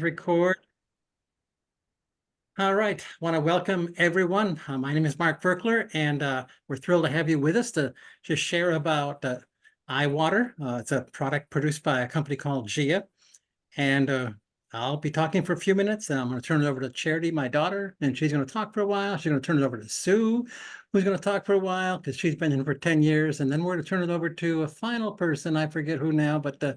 Record. All right. Want to welcome everyone. My name is Mark Verkler, and we're thrilled to have you with us to just share about iWater. It's a product produced by a company called Gia. And I'll be talking for a few minutes, and I'm going to turn it over to Charity, my daughter, and she's going to talk for a while. She's going to turn it over to Sue, who's going to talk for a while because she's been in for 10 years. And then we're going to turn it over to a final person. I forget who now, but they're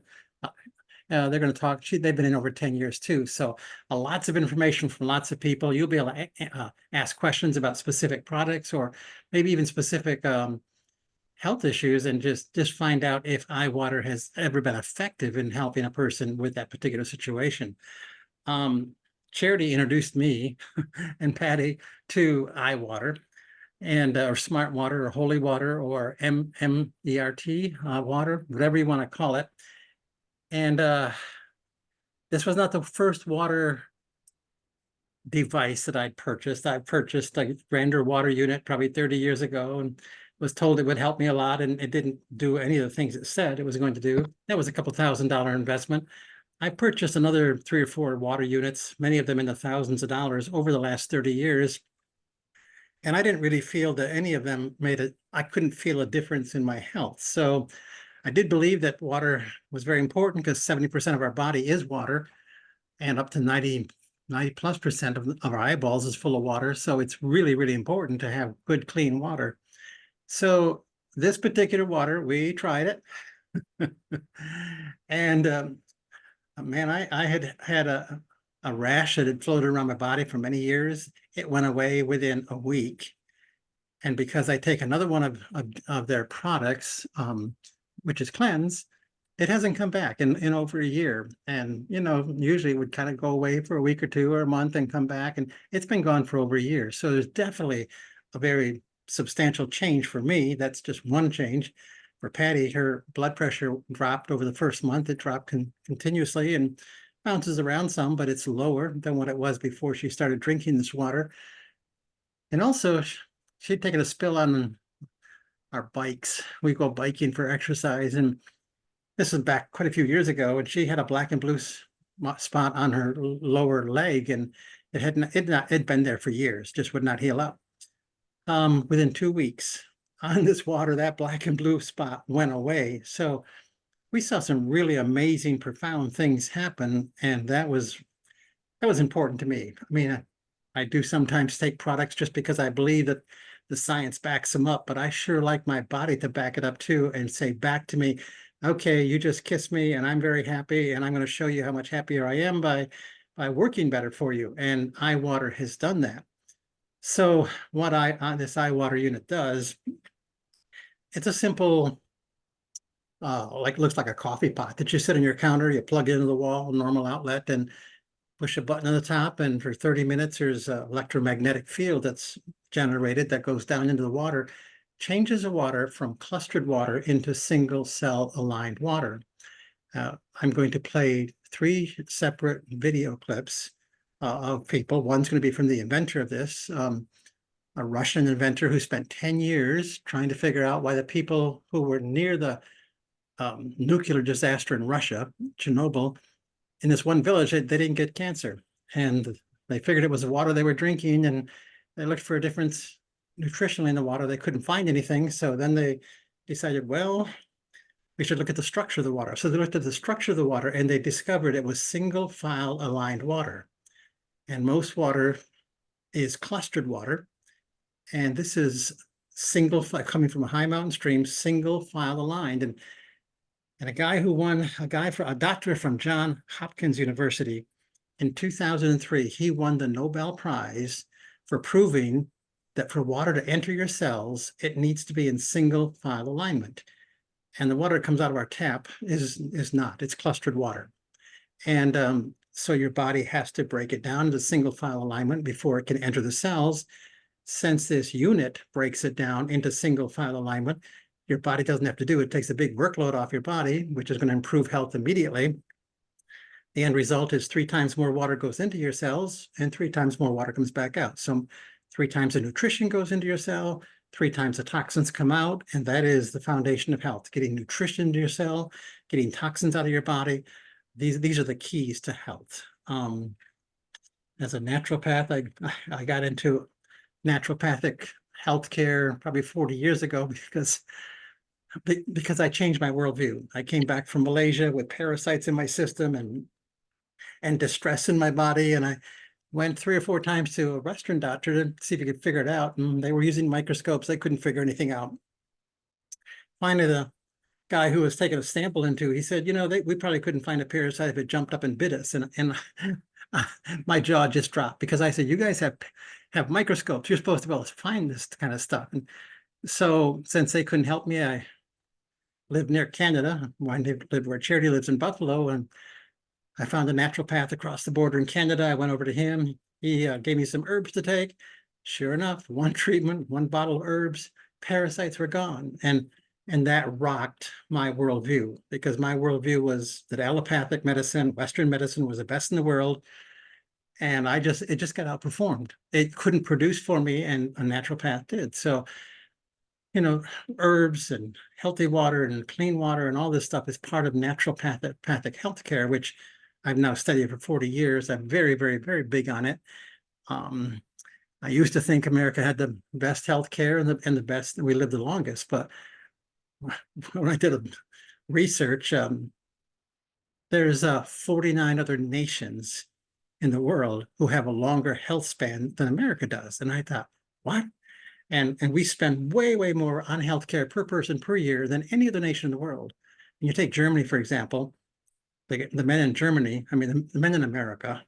going to talk. They've been in over 10 years too. So lots of information from lots of people. You'll be able to ask questions about specific products or maybe even specific health issues and just find out if iWater has ever been effective in helping a person with that particular situation. Charity introduced me and Patty to iWater and or Smart Water or Holy Water or MERT water, whatever you want to call it. And this was not the first water device that I'd purchased. I purchased a Grander water unit probably 30 years ago and was told it would help me a lot, and it didn't do any of the things it said it was going to do. That was a couple $1,000 investment. I purchased another 3 or 4 water units, many of them in the thousands of dollars over the last 30 years. And I didn't really feel that any of them I couldn't feel a difference in my health. So I did believe that water was very important because 70% of our body is water, and up to 90+% of our eyeballs is full of water. So it's really, really important to have good, clean water. So this particular water, we tried it. And man, I had a rash that had floated around my body for many years. It went away within a week. And because I take another one of their products, which is Cleanse, it hasn't come back in over a year. And, usually it would kind of go away for a week or two or a month and come back. And it's been gone for over a year. So there's definitely a very substantial change for me. That's just one change. For Patty, her blood pressure dropped over the first month. It dropped continuously and bounces around some, but it's lower than what it was before she started drinking this water. And also, she'd taken a spill on our bikes. We go biking for exercise, and this is back quite a few years ago, and she had a black and blue spot on her lower leg, and it'd been there for years, just would not heal up. Within 2 weeks on this water, that black and blue spot went away. So we saw some really amazing, profound things happen, and that was important to me. I mean, I do sometimes take products just because I believe that the science backs them up, but I sure like my body to back it up too and say back to me, okay, you just kissed me and I'm very happy, and I'm going to show you how much happier I am by working better for you. And iWater has done that. So what this iWater unit does, it's a simple, looks like a coffee pot that you sit on your counter, you plug into the wall, normal outlet, and push a button on the top, and for 30 minutes, there's an electromagnetic field that's generated that goes down into the water, changes the water from clustered water into single cell aligned water. I'm going to play 3 separate video clips of people. One's going to be from the inventor of this, a Russian inventor who spent 10 years trying to figure out why the people who were near the nuclear disaster in Russia, Chernobyl, in this one village, they didn't get cancer. And they figured it was the water they were drinking, and they looked for a difference nutritionally in the water. They couldn't find anything. So then they decided, well, we should look at the structure of the water. So they looked at the structure of the water, and they discovered it was single file aligned water. And most water is clustered water. And this is single file, coming from a high mountain stream, single file aligned. And a doctor from Johns Hopkins University in 2003, he won the Nobel Prize for proving that for water to enter your cells, it needs to be in single file alignment. And the water that comes out of our tap is not, it's clustered water. And so your body has to break it down into single file alignment before it can enter the cells. Since this unit breaks it down into single file alignment, your body doesn't have to do it. It takes a big workload off your body, which is going to improve health immediately. The end result is 3 times more water goes into your cells and 3 times more water comes back out. So 3 times the nutrition goes into your cell, 3 times the toxins come out, and that is the foundation of health, getting nutrition into your cell, getting toxins out of your body. These are the keys to health. As a naturopath, I got into naturopathic healthcare probably 40 years ago because I changed my worldview. I came back from Malaysia with parasites in my system and distress in my body, and I went 3 or 4 times to a Western doctor to see if he could figure it out, and they were using microscopes. They couldn't figure anything out. Finally, the guy who was taking a sample into, he said, we probably couldn't find a parasite if it jumped up and bit us. And my jaw just dropped, because I said, you guys have microscopes. You're supposed to be able to find this kind of stuff. And so since they couldn't help me, I lived near Canada. I lived where Charity lives in Buffalo, and I found a naturopath across the border in Canada. I went over to him. He gave me some herbs to take. Sure enough, one treatment, 1 bottle of herbs, parasites were gone. And that rocked my worldview, because my worldview was that allopathic medicine, Western medicine, was the best in the world. And it just got outperformed. It couldn't produce for me, and a naturopath did. So, herbs and healthy water and clean water and all this stuff is part of naturopathic healthcare, which I've now studied for 40 years. I'm very, very, very big on it. I used to think America had the best healthcare and the best, we lived the longest, but when I did research, there's 49 other nations in the world who have a longer health span than America does. And I thought, what? And we spend way, way more on healthcare per person per year than any other nation in the world. And you take Germany, for example, the men in Germany, the men in America,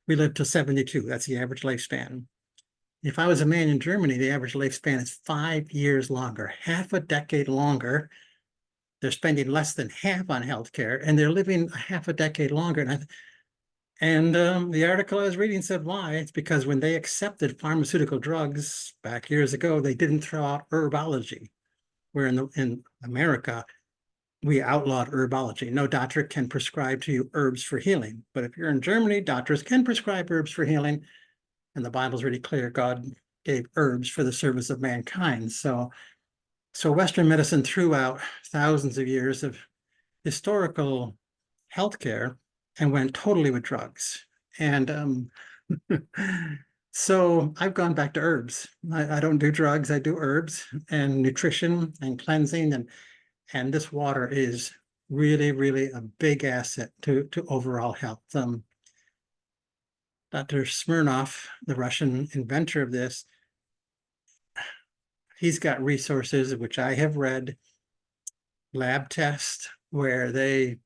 we live to 72. That's the average lifespan. If I was a man in Germany, the average lifespan is 5 years longer, half a decade longer. They're spending less than half on healthcare, and they're living a half a decade longer. And the article I was reading said why. It's because when they accepted pharmaceutical drugs back years ago, they didn't throw out herbology, where in America, we outlawed herbology. No doctor can prescribe to you herbs for healing. But if you're in Germany, doctors can prescribe herbs for healing. And the Bible's really clear. God gave herbs for the service of mankind. So Western medicine threw out thousands of years of historical healthcare and went totally with drugs. And so I've gone back to herbs. I don't do drugs. I do herbs and nutrition and cleansing. And this water is really, really a big asset to overall health. Dr. Smirnov, the Russian inventor of this, he's got resources, which I have read, lab tests where they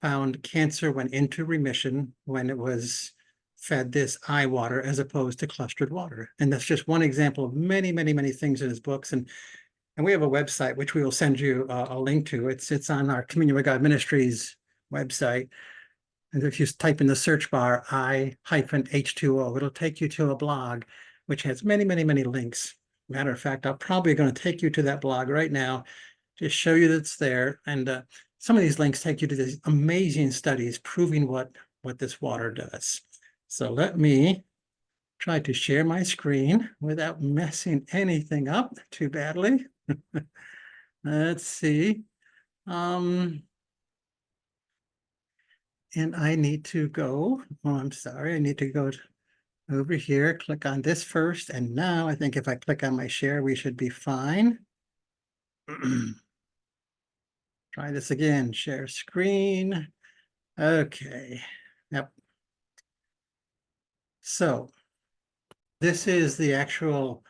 found cancer went into remission when it was fed this eye water as opposed to clustered water. And that's just one example of many, many, many things in his books. And we have a website, which we will send you a link to. It's on our Communion with God Ministries website. And if you type in the search bar, I-H2O, it'll take you to a blog, which has many, many, many links. Matter of fact, I'm probably going to take you to that blog right now to show you that it's there. And some of these links take you to these amazing studies proving what this water does. So let me try to share my screen without messing anything up too badly. Let's see. And I need to go, I'm sorry, I need to go over here, click on this first. And now I think if I click on my share, we should be fine. Try this again, share screen. Okay, yep. So this is the actual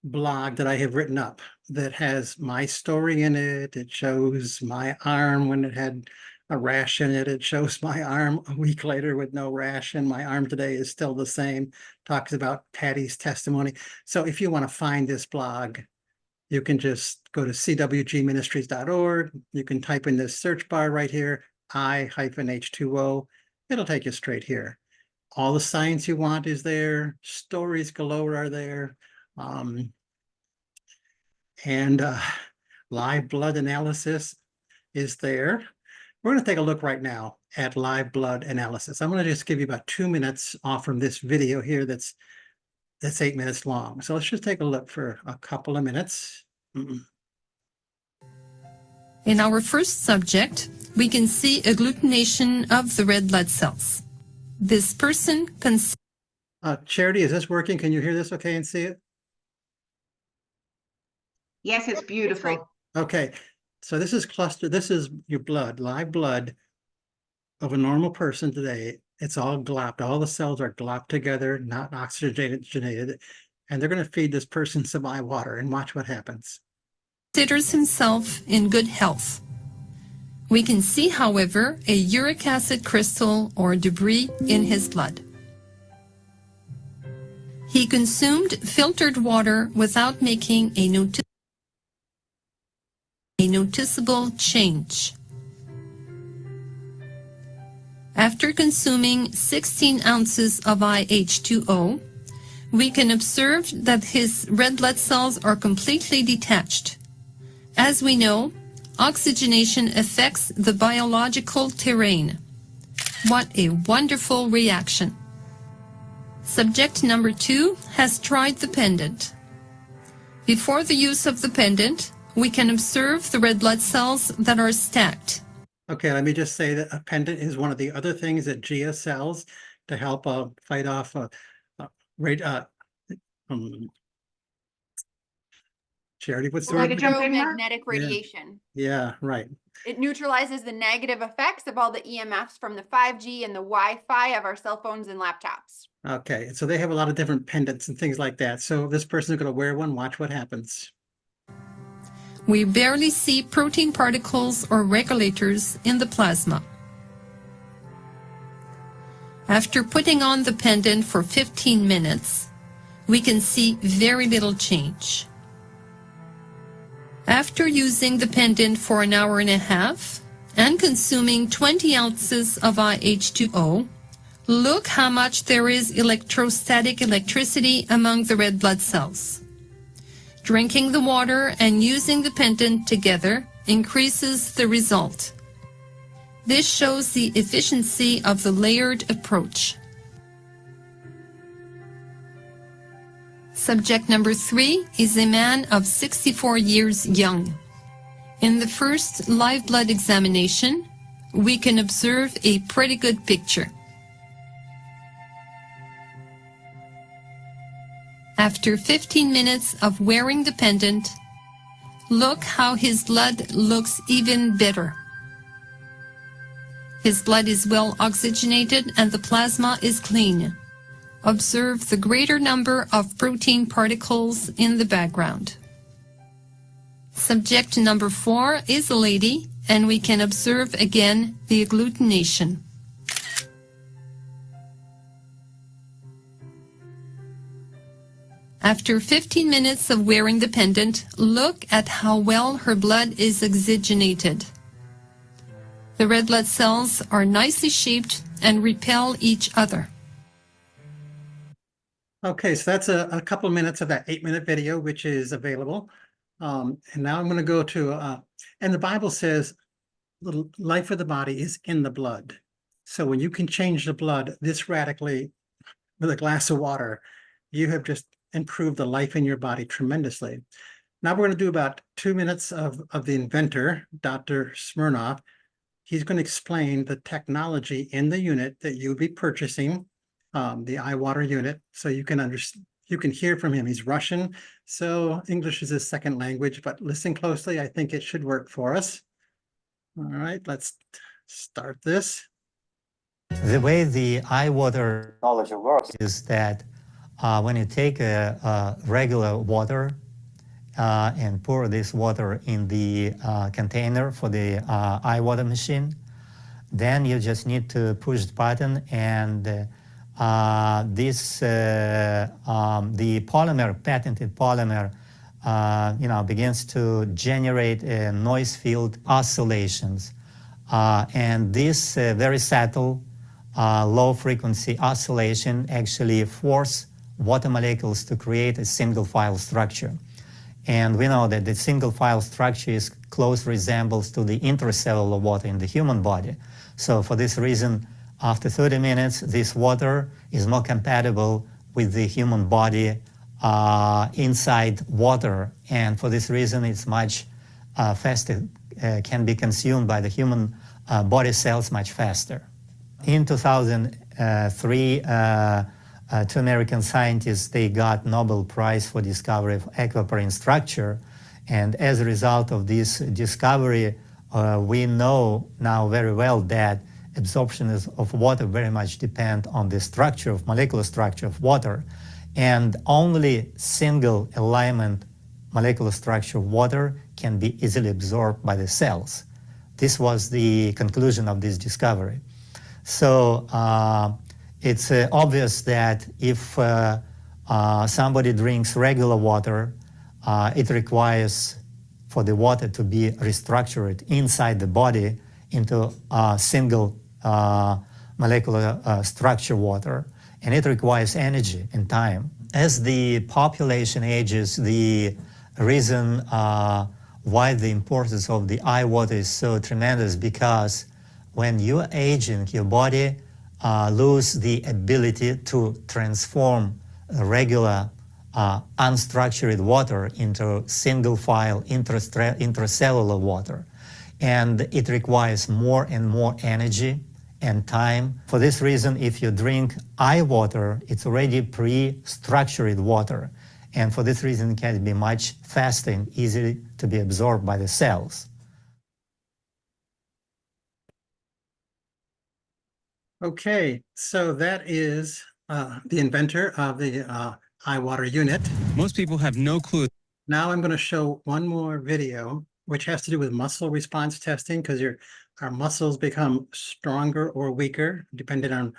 blog that I have written up that has my story in it. It shows my arm when it had a rash in it. It shows my arm a week later with no rash, and my arm today is still the same. Talks about Patty's testimony. So if you want to find this blog, you can just go to cwgministries.org. You can type in this search bar right here, I-H2O. It'll take you straight here. All the science you want is there. Stories galore are there. And live blood analysis is there. We're going to take a look right now at live blood analysis. I'm going to just give you about 2 minutes off from this video here that's 8 minutes long. So let's just take a look for a couple of minutes. In our first subject, we can see agglutination of the red blood cells. This person Charity, is this working? Can you hear this okay and see it? Yes, it's beautiful. Okay, so this is this is your blood, live blood of a normal person today. It's all glopped. All the cells are glopped together, not oxygenated, and they're going to feed this person some eye water and watch what happens. considers himself in good health. We can see, however, a uric acid crystal or debris in his blood. He consumed filtered water without making a noticeable change. After consuming 16 ounces of IH2O, we can observe that his red blood cells are completely detached. As we know, oxygenation affects the biological terrain. What a wonderful reaction! Subject number 2 has tried the pendant. Before the use of the pendant, we can observe the red blood cells that are stacked. Okay, let me just say that a pendant is one of the other things that GIA sells to help fight off Charity, what's the Like word? a jump in, Mark? Electromagnetic radiation. Yeah, right. It neutralizes the negative effects of all the EMFs from the 5G and the Wi-Fi of our cell phones and laptops. Okay, so they have a lot of different pendants and things like that. So this person is going to wear one, watch what happens. We barely see protein particles or regulators in the plasma. After putting on the pendant for 15 minutes, we can see very little change. After using the pendant for an hour and a half and consuming 20 ounces of IH2O, look how much there is electrostatic electricity among the red blood cells. Drinking the water and using the pendant together increases the result. This shows the efficiency of the layered approach. Subject number 3 is a man of 64 years young. In the first live blood examination, we can observe a pretty good picture. After 15 minutes of wearing the pendant, look how his blood looks even better. His blood is well oxygenated and the plasma is clean. Observe the greater number of protein particles in the background. Subject number 4 is a lady, and we can observe again the agglutination. After 15 minutes of wearing the pendant, look at how well her blood is oxygenated. The red blood cells are nicely shaped and repel each other. Okay, so that's a couple minutes of that 8-minute video, which is available. And now I'm going to go to, and the Bible says the life of the body is in the blood. So when you can change the blood this radically with a glass of water, you have just improved the life in your body tremendously. Now we're going to do about 2 minutes of the inventor, Dr. Smirnov. He's going to explain the technology in the unit that you'll be purchasing, the iWater unit, so you can understand. You can hear from him. He's Russian, so English is his second language, but listen closely. I think it should work for us. All right, let's start this. The way the iWater technology works is that when you take a regular water and pour this water in the container for the iWater machine, then you just need to push the button and the polymer, patented polymer, begins to generate noise field oscillations. And this very subtle low frequency oscillation actually force water molecules to create a single file structure. And we know that the single file structure is close resembles to the intracellular water in the human body. So for this reason, after 30 minutes, this water is more compatible with the human body inside water. And for this reason, it's much faster, can be consumed by the human body cells much faster. In 2000, two American scientists, they got Nobel Prize for discovery of aquaporin structure. And as a result of this discovery, we know now very well that absorption of water very much depend on the structure of molecular structure of water, and only single alignment molecular structure of water can be easily absorbed by the cells. This was the conclusion of this discovery. So it's obvious that if somebody drinks regular water, it requires for the water to be restructured inside the body into a single molecular structure water, and it requires energy and time. As the population ages, the reason why the importance of the eye water is so tremendous, because when you're aging, your body loses the ability to transform regular unstructured water into single file intracellular water, and it requires more and more energy and time. For this reason, if you drink eye water, it's already pre-structured water, and for this reason it can be much faster and easily to be absorbed by the cells. Okay, so that is the inventor of the eye water unit. Most people have no clue. Now I'm going to show one more video, which has to do with muscle response testing, because our muscles become stronger or weaker depending on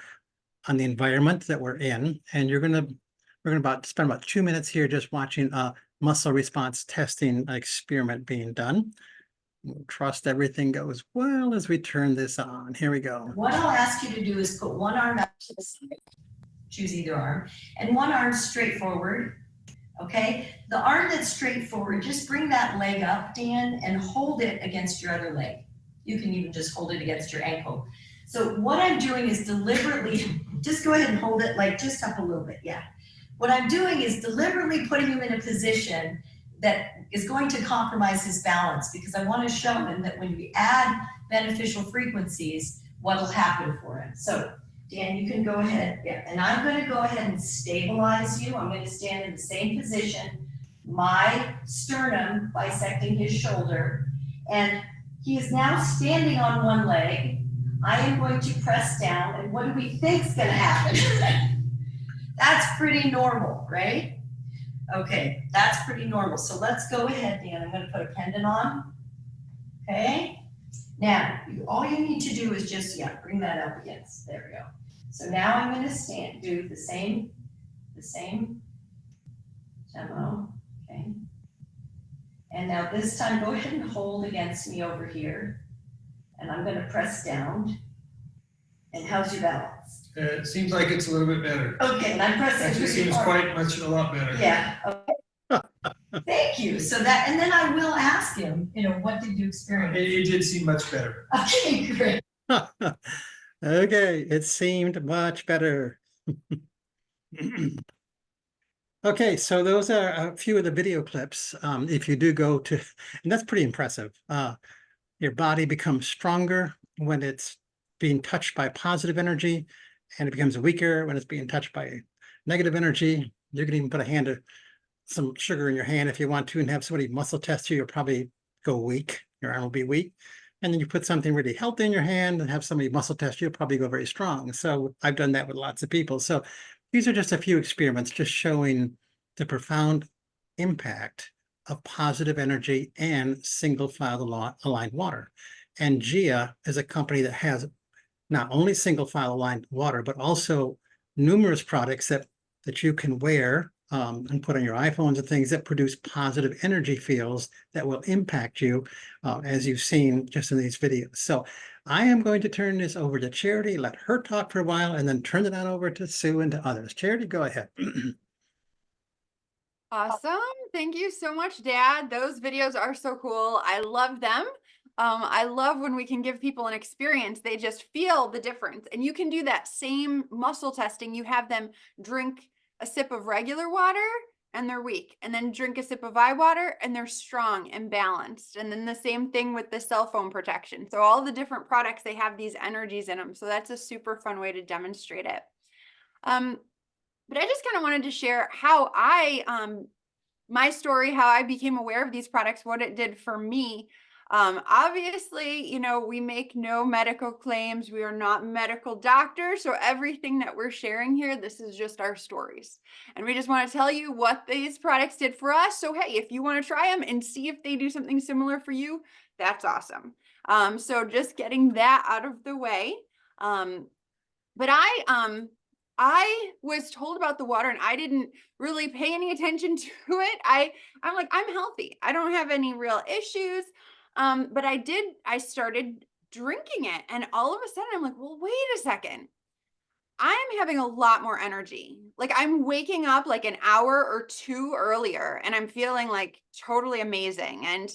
the environment that we're in. And we're going to spend about 2 minutes here just watching a muscle response testing experiment being done. We'll trust everything goes well as we turn this on. Here we go. What I'll ask you to do is put one arm out to the side, choose either arm, and one arm straight forward, okay? The arm that's straight forward, just bring that leg up, Dan, and hold it against your other leg. You can even just hold it against your ankle. So what I'm doing is deliberately, just go ahead and hold it like just up a little bit, yeah. What I'm doing is deliberately putting him in a position that is going to compromise his balance, because I want to show him that when we add beneficial frequencies, what will happen for him. So Dan, you can go ahead, yeah, and I'm going to go ahead and stabilize you. I'm going to stand in the same position, my sternum bisecting his shoulder, and he is now standing on one leg. I am going to press down, and what do we think is going to happen? That's pretty normal, right? Okay, that's pretty normal. So let's go ahead, Dan. I'm going to put a pendant on. Okay. Now, all you need to do is just, yeah, bring that up against. There we go. So now I'm going to do the same demo. Okay. And now this time, go ahead and hold against me over here. And I'm going to press down. And how's your balance? It seems like it's a little bit better. Okay, and I'm pressing. Actually seems quite much a lot better. Yeah. Okay. Thank you. So that, and then I will ask him, what did you experience? It did seem much better. Okay, great. Okay, it seemed much better. Okay, so those are a few of the video clips. If you do go to, and that's pretty impressive. Your body becomes stronger when it's being touched by positive energy, and it becomes weaker when it's being touched by negative energy. You can even put some sugar in your hand if you want to, and have somebody muscle test you. You'll probably go weak. Your arm will be weak. And then you put something really healthy in your hand and have somebody muscle test you, you'll probably go very strong. So I've done that with lots of people. So these are just a few experiments just showing the profound impact of positive energy and single file aligned water. And GEA is a company that has not only single file aligned water, but also numerous products that you can wear and put on your iPhones and things that produce positive energy fields that will impact you, as you've seen just in these videos. So I am going to turn this over to Charity, let her talk for a while, and then turn it on over to Sue and to others. Charity, go ahead. Awesome. Thank you so much, Dad. Those videos are so cool. I love them. I love when we can give people an experience. They just feel the difference. And you can do that same muscle testing. You have them drink a sip of regular water and they're weak, and then drink a sip of eye water and they're strong and balanced. And then the same thing with the cell phone protection. So all the different products, they have these energies in them. So that's a super fun way to demonstrate it. But I just kind of wanted to share how my story, how I became aware of these products, what it did for me. Obviously, you know, we make no medical claims. We are not medical doctors. So everything that we're sharing here, this is just our stories. And we just want to tell you what these products did for us. So, hey, if you want to try them and see if they do something similar for you, that's awesome. So just getting that out of the way. But I was told about the water and I didn't really pay any attention to it. I'm like, I'm healthy. I don't have any real issues. But I started drinking it, and all of a sudden I'm like, well, wait a second. I'm having a lot more energy. Like I'm waking up like an hour or two earlier and I'm feeling like totally amazing. And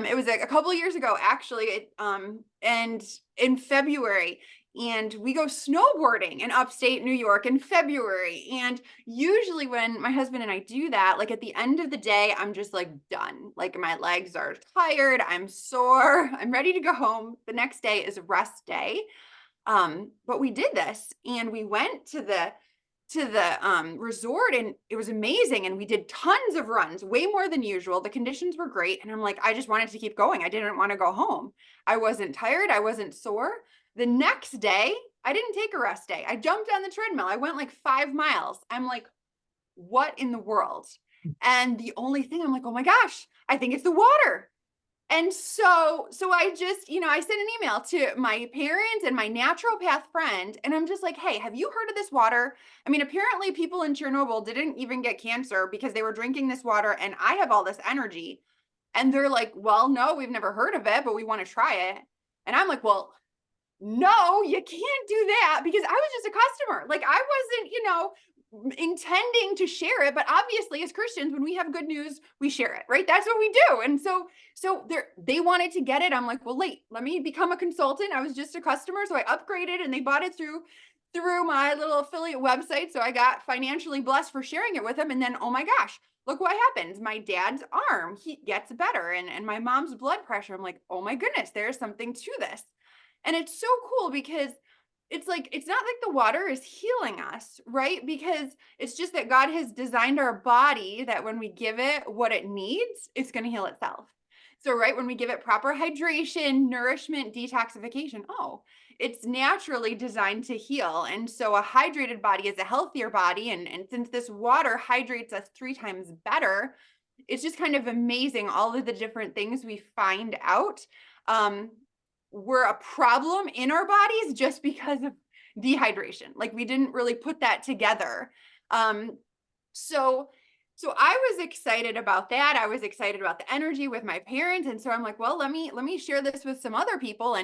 it was a couple of years ago, actually, and in February, and we go snowboarding in upstate New York in February. And usually when my husband and I do that, like at the end of the day, I'm just like done. Like my legs are tired, I'm sore, I'm ready to go home. The next day is a rest day. But we did this and we went to the resort, and it was amazing. And we did tons of runs, way more than usual. The conditions were great. And I'm like, I just wanted to keep going. I didn't want to go home. I wasn't tired. I wasn't sore. The next day, I didn't take a rest day. I jumped on the treadmill. I went like 5 miles. I'm like, what in the world? And the only thing I'm like, oh my gosh, I think it's the water. And so I just, you know, I sent an email to my parents and my naturopath friend, and I'm just like, hey, have you heard of this water? I mean, apparently people in Chernobyl didn't even get cancer because they were drinking this water, and I have all this energy. And they're like, well, no, we've never heard of it, but we want to try it. And I'm like, well, no, you can't do that, because I was just a customer. Like I wasn't, you know, intending to share it, but obviously as Christians, when we have good news, we share it, right? That's what we do. And so they wanted to get it. I'm like, well, let me become a consultant. I was just a customer. So I upgraded, and they bought it through my little affiliate website. So I got financially blessed for sharing it with them. And then, oh my gosh, look what happens. My dad's arm, he gets better. And my mom's blood pressure. I'm like, oh my goodness, there's something to this. And it's so cool because it's like, it's not like the water is healing us, right? Because it's just that God has designed our body that when we give it what it needs, it's going to heal itself. So, right, when we give it proper hydration, nourishment, detoxification, it's naturally designed to heal. And so a hydrated body is a healthier body. And since this water hydrates us 3 times better, it's just kind of amazing all of the different things we find out. Were a problem in our bodies just because of dehydration. Like we didn't really put that together. So I was excited about that. I was excited about the energy with my parents. And so I'm like, well, let me share this with some other people.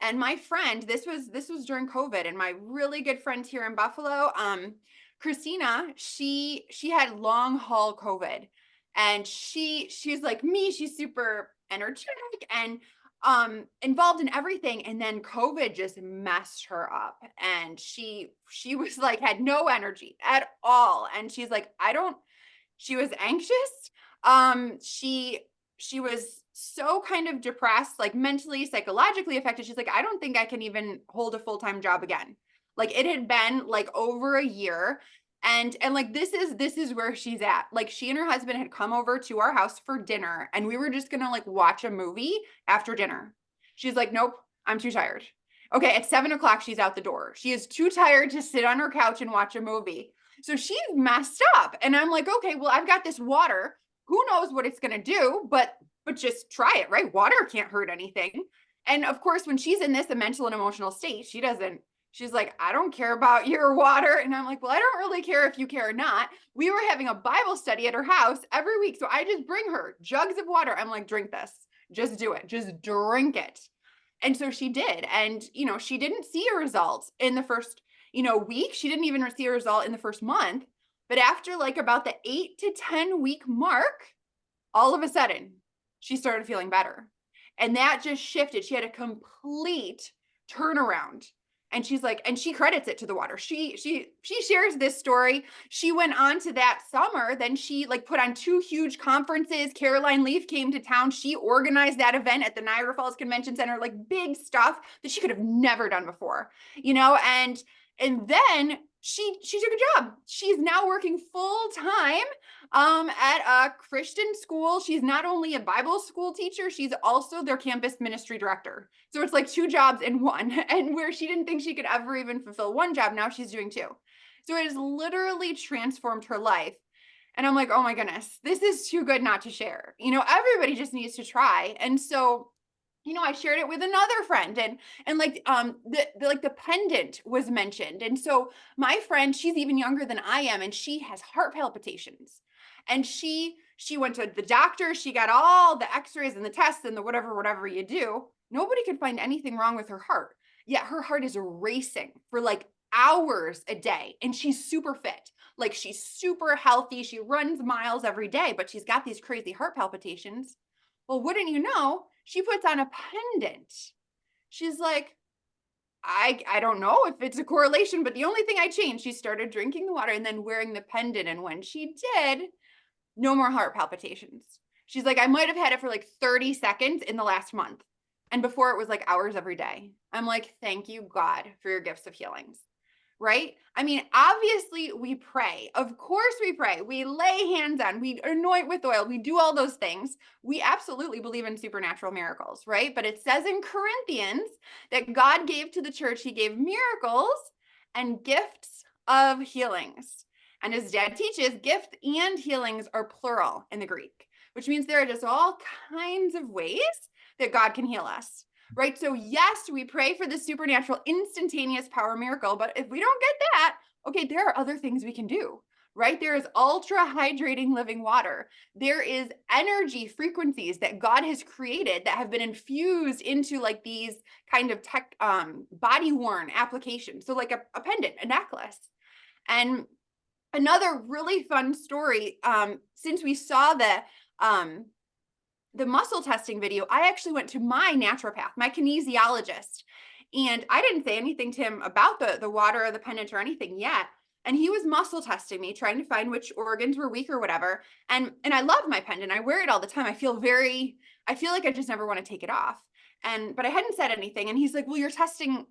And my friend, this was during COVID, and my really good friend here in Buffalo, Christina, she had long haul COVID, and she's like me, she's super energetic and involved in everything. And then COVID just messed her up, and she was like, had no energy at all. And she's like, she was anxious. She was so kind of depressed, like mentally, psychologically affected. She's like, I don't think I can even hold a full-time job again. Like it had been like over a year. And like, this is where she's at. Like she and her husband had come over to our house for dinner, and we were just going to like watch a movie after dinner. She's like, nope, I'm too tired. Okay. At 7:00, she's out the door. She is too tired to sit on her couch and watch a movie. So she's messed up. And I'm like, okay, well, I've got this water. Who knows what it's going to do, but just try it, right? Water can't hurt anything. And of course, when she's in this, a mental and emotional state, she's like, I don't care about your water. And I'm like, well, I don't really care if you care or not. We were having a Bible study at her house every week. So I just bring her jugs of water. I'm like, drink this, just do it, just drink it. And so she did. And, you know, she didn't see a result in the first, week. She didn't even see a result in the first month. But after like about the 8 to 10 week mark, all of a sudden she started feeling better. And that just shifted. She had a complete turnaround. And she's like, and she credits it to the water. She shares this story. She went on to that summer. Then she like put on 2 huge conferences. Caroline Leaf came to town. She organized that event at the Niagara Falls Convention Center, like big stuff that she could have never done before, you know, and then she took a job. She's now working full time at a Christian school. She's not only a Bible school teacher, she's also their campus ministry director. So it's like 2 jobs in one. And where she didn't think she could ever even fulfill 1 job, now she's doing 2. So it has literally transformed her life. And I'm like, oh my goodness, this is too good not to share. You know, everybody just needs to try. And so, you know, I shared it with another friend, and like the pendant was mentioned. And so my friend, she's even younger than I am, and she has heart palpitations. And she went to the doctor, she got all the x-rays and the tests and the whatever you do. Nobody could find anything wrong with her heart. Yet her heart is racing for like hours a day, and she's super fit. Like she's super healthy, she runs miles every day, but she's got these crazy heart palpitations. Well, wouldn't you know, she puts on a pendant. She's like, I don't know if it's a correlation, but the only thing I changed, she started drinking the water and then wearing the pendant. And when she did, no more heart palpitations. She's like, I might have had it for like 30 seconds in the last month. And before it was like hours every day. I'm like, thank you, God, for your gifts of healings. Right? I mean, obviously we pray. Of course we pray. We lay hands on, we anoint with oil, we do all those things. We absolutely believe in supernatural miracles, right? But it says in Corinthians that God gave to the church, he gave miracles and gifts of healings. And as Dad teaches, gift and healings are plural in the Greek, which means there are just all kinds of ways that God can heal us. Right? So yes, we pray for the supernatural instantaneous power miracle, but if we don't get that, okay, there are other things we can do, right? There is ultra hydrating living water. There is energy frequencies that God has created that have been infused into like these kind of tech, body worn applications. So like a pendant, a necklace. And another really fun story, since we saw the muscle testing video, I actually went to my naturopath, my kinesiologist, and I didn't say anything to him about the water or the pendant or anything yet. And he was muscle testing me, trying to find which organs were weak or whatever. And I love my pendant. I wear it all the time. I feel like I just never want to take it off. But I hadn't said anything. And he's like, well, you're testing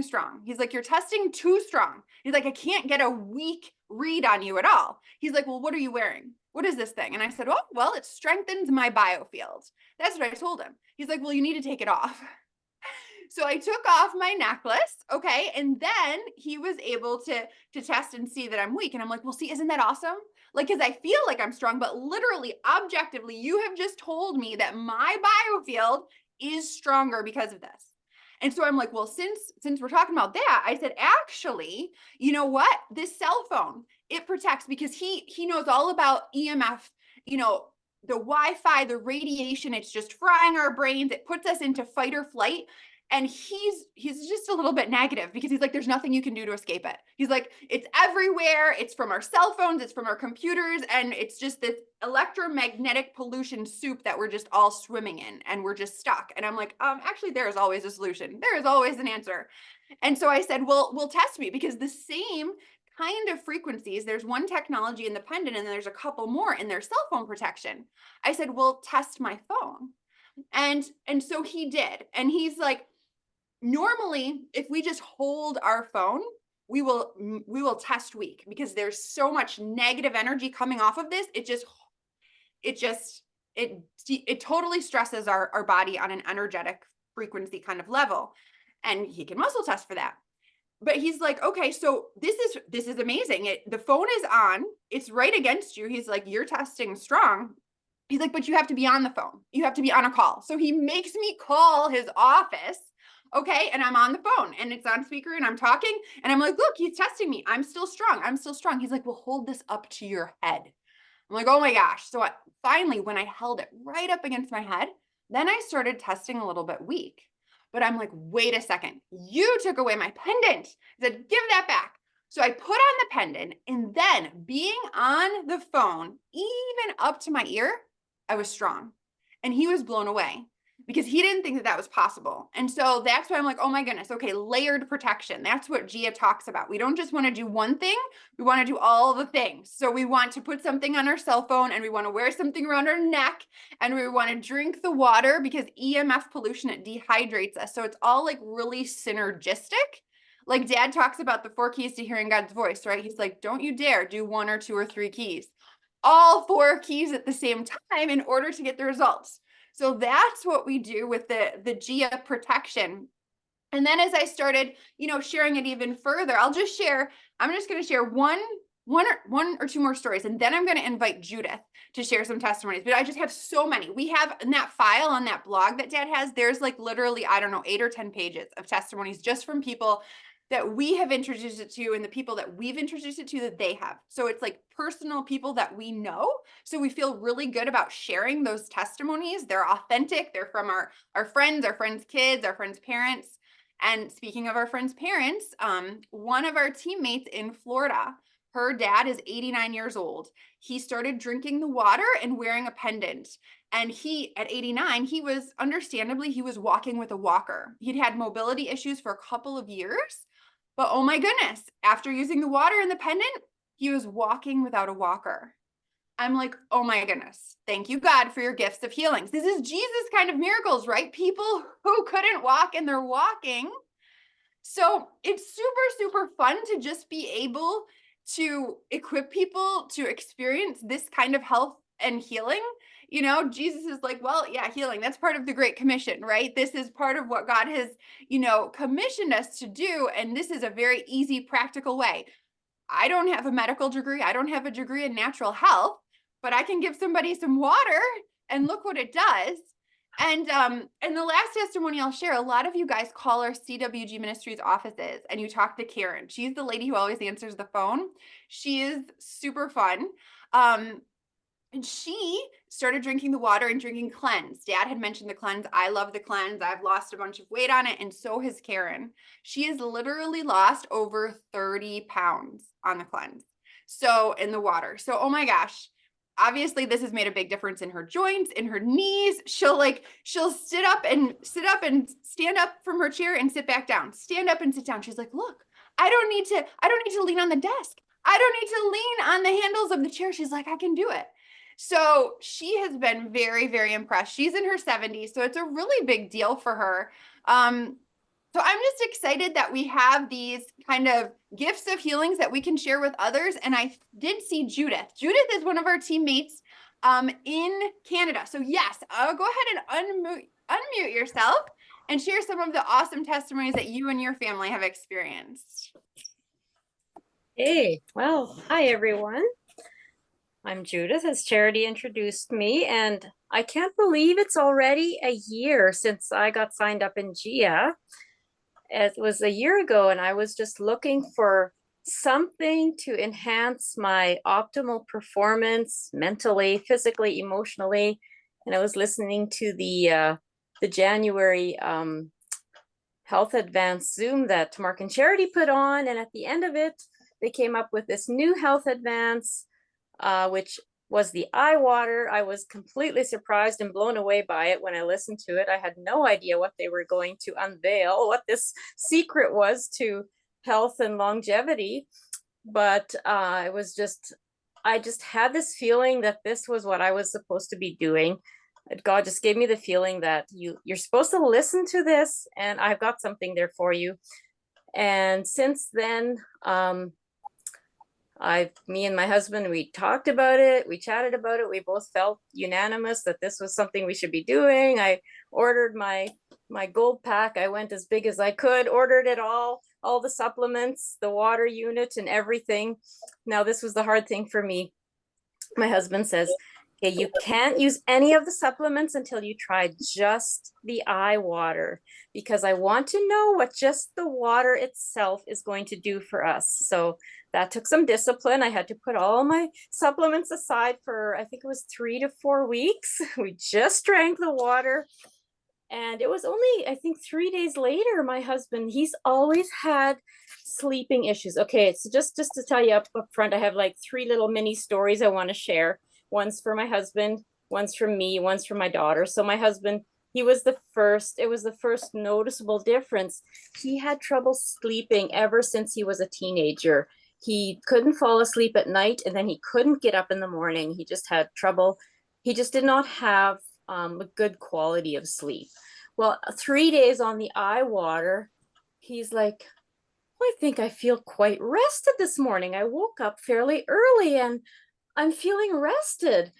strong. He's like, you're testing too strong. He's like, I can't get a weak read on you at all. He's like, well, what are you wearing? What is this thing? And I said, oh, well, it strengthens my biofield. That's what I told him. He's like, well, you need to take it off. So I took off my necklace. Okay. And then he was able to test and see that I'm weak. And I'm like, well, see, isn't that awesome? Like, cause I feel like I'm strong, but literally objectively, you have just told me that my biofield is stronger because of this. And so I'm like, well, since we're talking about that, I said, actually, you know what? This cell phone, it protects, because he knows all about EMF, you know, the Wi-Fi, the radiation, it's just frying our brains. It puts us into fight or flight. And he's just a little bit negative, because he's like, there's nothing you can do to escape it. He's like, it's everywhere. It's from our cell phones. It's from our computers. And it's just this electromagnetic pollution soup that we're just all swimming in, and we're just stuck. And I'm like, actually, there is always a solution. There is always an answer. And so I said, well, test me, because the same kind of frequencies, there's one technology in the pendant, and then there's a couple more in their cell phone protection. I said, well, test my phone. And so he did. And he's like, normally, if we just hold our phone, we will test weak, because there's so much negative energy coming off of this. It totally stresses our body on an energetic frequency kind of level. And he can muscle test for that. But he's like, okay, so this is amazing. The phone is on, it's right against you. He's like, you're testing strong. He's like, but you have to be on the phone. You have to be on a call. So he makes me call his office. Okay. And I'm on the phone, and it's on speaker, and I'm talking, and I'm like, look, he's testing me. I'm still strong. I'm still strong. He's like, well, hold this up to your head. I'm like, oh my gosh. So finally, when I held it right up against my head, then I started testing a little bit weak. But I'm like, wait a second. You took away my pendant. I said, give that back. So I put on the pendant, and then being on the phone, even up to my ear, I was strong. And he was blown away. because he didn't think that that was possible. And so that's why I'm like, oh my goodness, okay, layered protection. That's what Gia talks about. We don't just want to do one thing, we want to do all the things. So we want to put something on our cell phone, and we want to wear something around our neck, and we want to drink the water, because EMF pollution, it dehydrates us. So it's all like really synergistic. Like Dad talks about the 4 keys to hearing God's voice, right? He's like, don't you dare do 1 or 2 or 3 keys. All 4 keys at the same time in order to get the results. So that's what we do with the Gia protection. And then as I started, sharing it even further, I'm just going to share one or 2 more stories. And then I'm going to invite Judith to share some testimonies. But I just have so many. We have in that file on that blog that Dad has, there's like literally, I don't know, 8 or 10 pages of testimonies just from people that we have introduced it to, and the people that we've introduced it to that they have. So it's like personal people that we know. So we feel really good about sharing those testimonies. They're authentic. They're from our friends' kids, our friends' parents. And speaking of our friends' parents, one of our teammates in Florida, her dad is 89 years old. He started drinking the water and wearing a pendant. And at 89, he was walking with a walker. He'd had mobility issues for a couple of years. But oh my goodness, after using the water and the pendant, he was walking without a walker. I'm like, oh my goodness, thank you, God, for your gifts of healings. This is Jesus kind of miracles, right? People who couldn't walk and they're walking. So it's super, super fun to just be able to equip people to experience this kind of health and healing. Jesus is like, well, yeah, healing, that's part of the Great Commission, right? This is part of what God has, commissioned us to do. And this is a very easy, practical way. I don't have a medical degree. I don't have a degree in natural health, but I can give somebody some water and look what it does. And the last testimony I'll share, a lot of you guys call our CWG Ministries offices and you talk to Karen. She's the lady who always answers the phone. She is super fun. And she started drinking the water and drinking Cleanse. Dad had mentioned the Cleanse. I love the Cleanse. I've lost a bunch of weight on it, and so has Karen. She has literally lost over 30 pounds on the Cleanse. So in the water. So, oh my gosh. Obviously, this has made a big difference in her joints, in her knees. She'll sit up and stand up from her chair and sit back down. Stand up and sit down. She's like, look, I don't need to lean on the desk. I don't need to lean on the handles of the chair. She's like, I can do it. So she has been very, very impressed. She's in her 70s, so it's a really big deal for her. So I'm just excited that we have these kind of gifts of healings that we can share with others. And I did see Judith. Judith is one of our teammates in Canada. So yes, I'll go ahead and unmute yourself and share some of the awesome testimonies that you and your family have experienced. Hey, well, hi everyone. I'm Judith, as Charity introduced me, and I can't believe it's already a year since I got signed up in Gia. It was a year ago, and I was just looking for something to enhance my optimal performance mentally, physically, emotionally. And I was listening to the January Health Advance Zoom that Mark and Charity put on, and at the end of it, they came up with this new Health Advance, which was the eye water. I was completely surprised and blown away by it when I listened to it. I had no idea what they were going to unveil, what this secret was to health and longevity. But I just had this feeling that this was what I was supposed to be doing. God just gave me the feeling that you're supposed to listen to this, and I've got something there for you. And since then, me and my husband, we talked about it, we chatted about it, we both felt unanimous that this was something we should be doing. I ordered my gold pack. I went as big as I could, ordered it all the supplements, the water unit and everything. Now, this was the hard thing for me. My husband says, okay, you can't use any of the supplements until you try just the eye water, because I want to know what just the water itself is going to do for us. So that took some discipline. I had to put all my supplements aside for, I think it was 3 to 4 weeks. We just drank the water. And it was only, I think 3 days later, my husband, he's always had sleeping issues. Okay, so just to tell you up front, I have like 3 little mini stories I want to share. One's for my husband, one's from me, one's for my daughter. So my husband, it was the first noticeable difference. He had trouble sleeping ever since he was a teenager. He couldn't fall asleep at night, and then he couldn't get up in the morning. He just had trouble. He just did not have a good quality of sleep. Well, 3 days on the eye water, he's like, I think I feel quite rested this morning. I woke up fairly early and I'm feeling rested.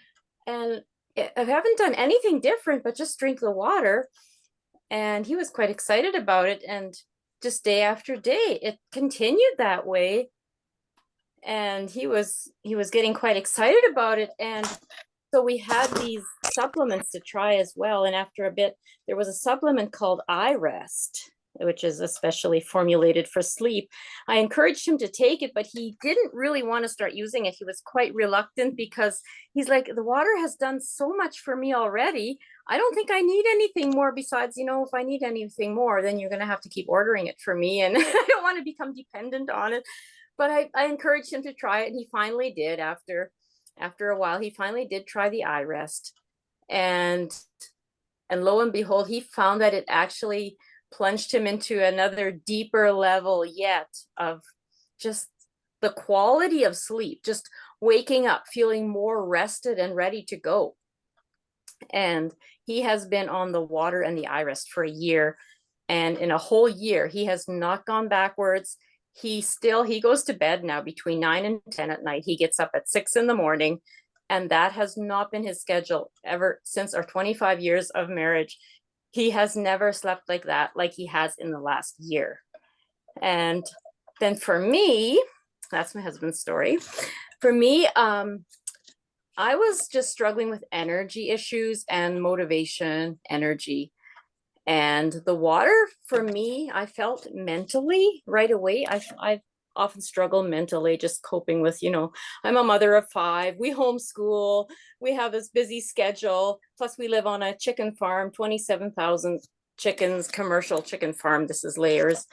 And I haven't done anything different but just drink the water. And he was quite excited about it. And just day after day, it continued that way. And he was getting quite excited about it. And so we had these supplements to try as well. And after a bit, there was a supplement called iRest, which is especially formulated for sleep. I encouraged him to take it, but he didn't really want to start using it. He was quite reluctant because he's like, the water has done so much for me already. I don't think I need anything more besides, if I need anything more, then you're going to have to keep ordering it for me. And I don't want to become dependent on it. But I encouraged him to try it, and he finally did. After a while, he finally did try the iRest. And lo and behold, he found that it actually plunged him into another deeper level yet of just the quality of sleep, just waking up feeling more rested and ready to go. And he has been on the water and the iRest for a year, and in a whole year he has not gone backwards. He goes to bed now between 9 and 10 at night. He gets up at 6 in the morning, and that has not been his schedule ever since our 25 years of marriage. He has never slept like that, like he has in the last year. And then for me, that's my husband's story. For me, I was just struggling with energy issues and motivation, energy. And the water for me, I felt mentally right away. I often struggle mentally, just coping with, I'm a mother of 5. We homeschool. We have this busy schedule. Plus we live on a chicken farm, 27,000 chickens, commercial chicken farm. This is layers.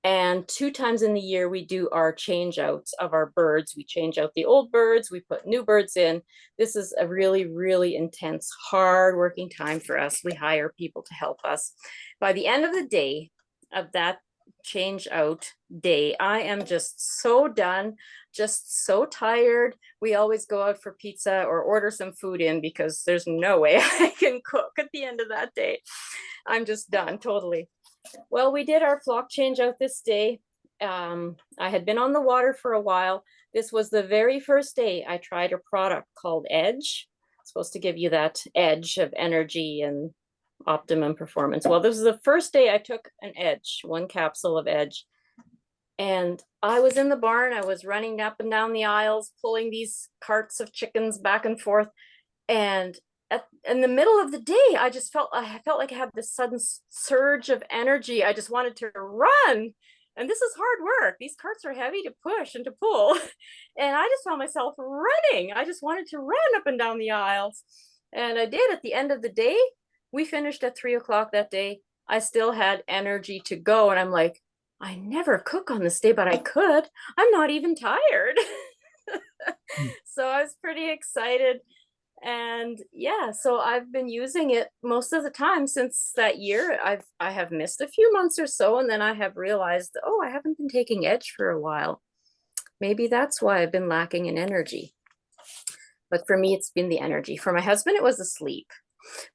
And 2 times in the year, we do our change outs of our birds. We change out the old birds. We put new birds in. This is a really, really intense, hard working time for us. We hire people to help us. By the end of the day of that change out day, I am just so done, just so tired. We always go out for pizza or order some food in because there's no way I can cook at the end of that day. I'm just done totally. Well, we did our flock change out this day. I had been on the water for a while. This was the very first day I tried a product called Edge. It's supposed to give you that edge of energy and optimum performance. Well, this is the first day I took an Edge, 1 capsule of Edge. And I was in the barn. I was running up and down the aisles, pulling these carts of chickens back and forth. And in the middle of the day, I felt like I had this sudden surge of energy. I just wanted to run. And this is hard work. These carts are heavy to push and to pull. And I just found myself running. I just wanted to run up and down the aisles. And I did. At the end of the day, we finished at 3 o'clock that day. I still had energy to go. And I'm like, I never cook on this day, but I could. I'm not even tired. So I was pretty excited. And yeah, so I've been using it most of the time since that year. I have missed a few months or so, and then I have realized, oh, I haven't been taking Edge for a while. Maybe that's why I've been lacking in energy. But for me, it's been the energy. For my husband, it was the sleep.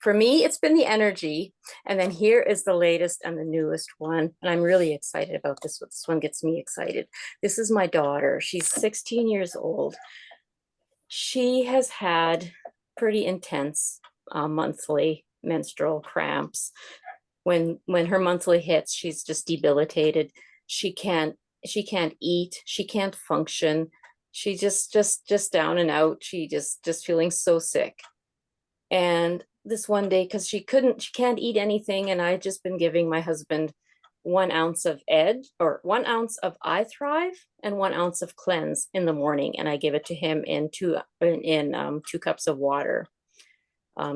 For me, it's been the energy. And then here is the latest and the newest one. And I'm really excited about this one. This one gets me excited. This is my daughter. She's 16 years old. She has had pretty intense monthly menstrual cramps. When her monthly hits, she's just debilitated. She can't eat. She can't function. She just down and out. She just feeling so sick. And this one day, because she can't eat anything, and I just been giving my husband 1 ounce of Edge, or 1 ounce of iThrive and 1 ounce of Cleanse in the morning, and I give it to him in 2 cups of water,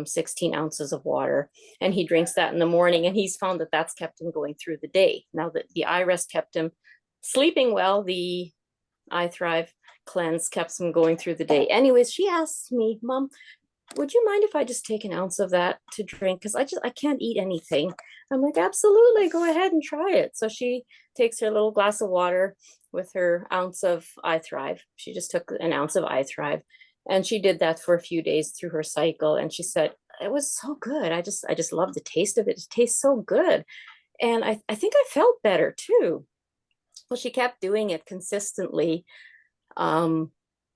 16 ounces of water, and he drinks that in the morning, and he's found that that's kept him going through the day. Now that the iRest kept him sleeping well, the iThrive Cleanse kept him going through the day. Anyways, she asks me, Mom, would you mind if I just take an ounce of that to drink? Because I can't eat anything. I'm like, absolutely, go ahead and try it. So she takes her little glass of water with her ounce of iThrive. She just took an ounce of iThrive, and she did that for a few days through her cycle. And she said, it was so good. I just love the taste of it. It tastes so good. And I think I felt better too. Well, she kept doing it consistently.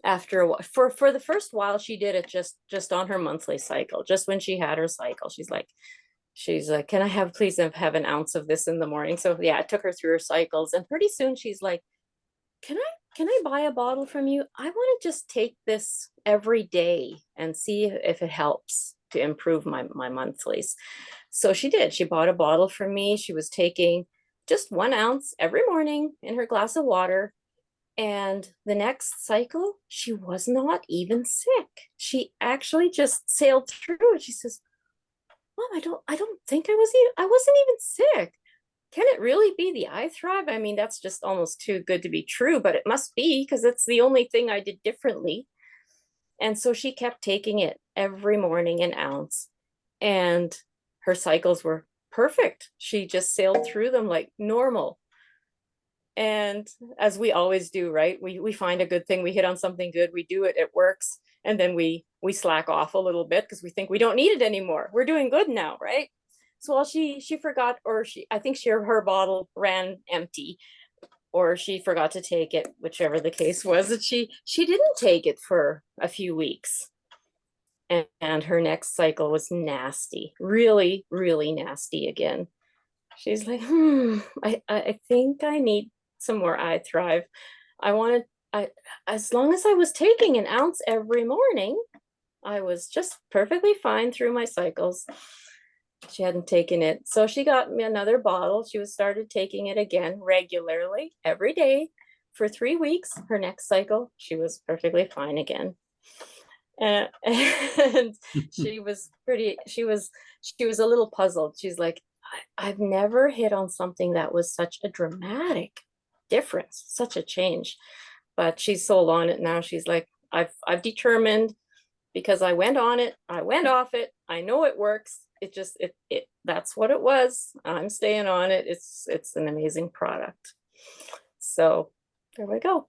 After a while, for the first while, she did it just on her monthly cycle, just when she had her cycle. She's like, can I please have an ounce of this in the morning? So yeah, it took her through her cycles, and pretty soon she's like, can I buy a bottle from you? I want to just take this every day and see if it helps to improve my monthlies. So she did. She bought a bottle from me. She was taking just 1 ounce every morning in her glass of water. And the next cycle, she was not even sick. She actually just sailed through it. She says, Mom, I don't think I wasn't even sick. Can it really be the iThrive? I mean, that's just almost too good to be true, but it must be, because it's the only thing I did differently. And so she kept taking it every morning, an ounce, and her cycles were perfect. She just sailed through them like normal. And as we always do, right? We find a good thing, we hit on something good, we do it, it works, and then we slack off a little bit because we think we don't need it anymore. We're doing good now, right? So while she forgot, or I think her bottle ran empty, or she forgot to take it, whichever the case was, that she didn't take it for a few weeks. And her next cycle was nasty, really, really nasty again. She's like, I think I need some more iThrive. As long as I was taking an ounce every morning, I was just perfectly fine through my cycles. She hadn't taken it. So she got me another bottle. She started taking it again regularly every day for 3 weeks. Her next cycle, she was perfectly fine again. And she was a little puzzled. She's like, I've never hit on something that was such a dramatic difference, such a change. But she's sold on it now. She's like, I've determined, because I went on it, I went off it, I know it works. That's what it was. I'm staying on it. It's an amazing product. So there we go.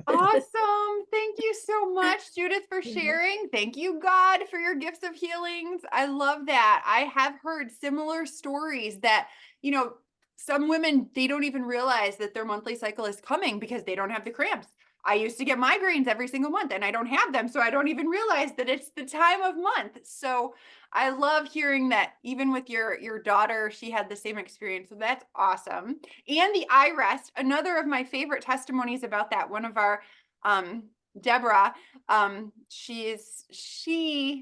Awesome. Thank you so much, Judith, for sharing. Thank you, God, for your gifts of healings. I love that. I have heard similar stories that, some women, they don't even realize that their monthly cycle is coming because they don't have the cramps. I used to get migraines every single month and I don't have them. So I don't even realize that it's the time of month. So I love hearing that even with your daughter, she had the same experience. So that's awesome. And the iRest, another of my favorite testimonies about that, one of our, Deborah, she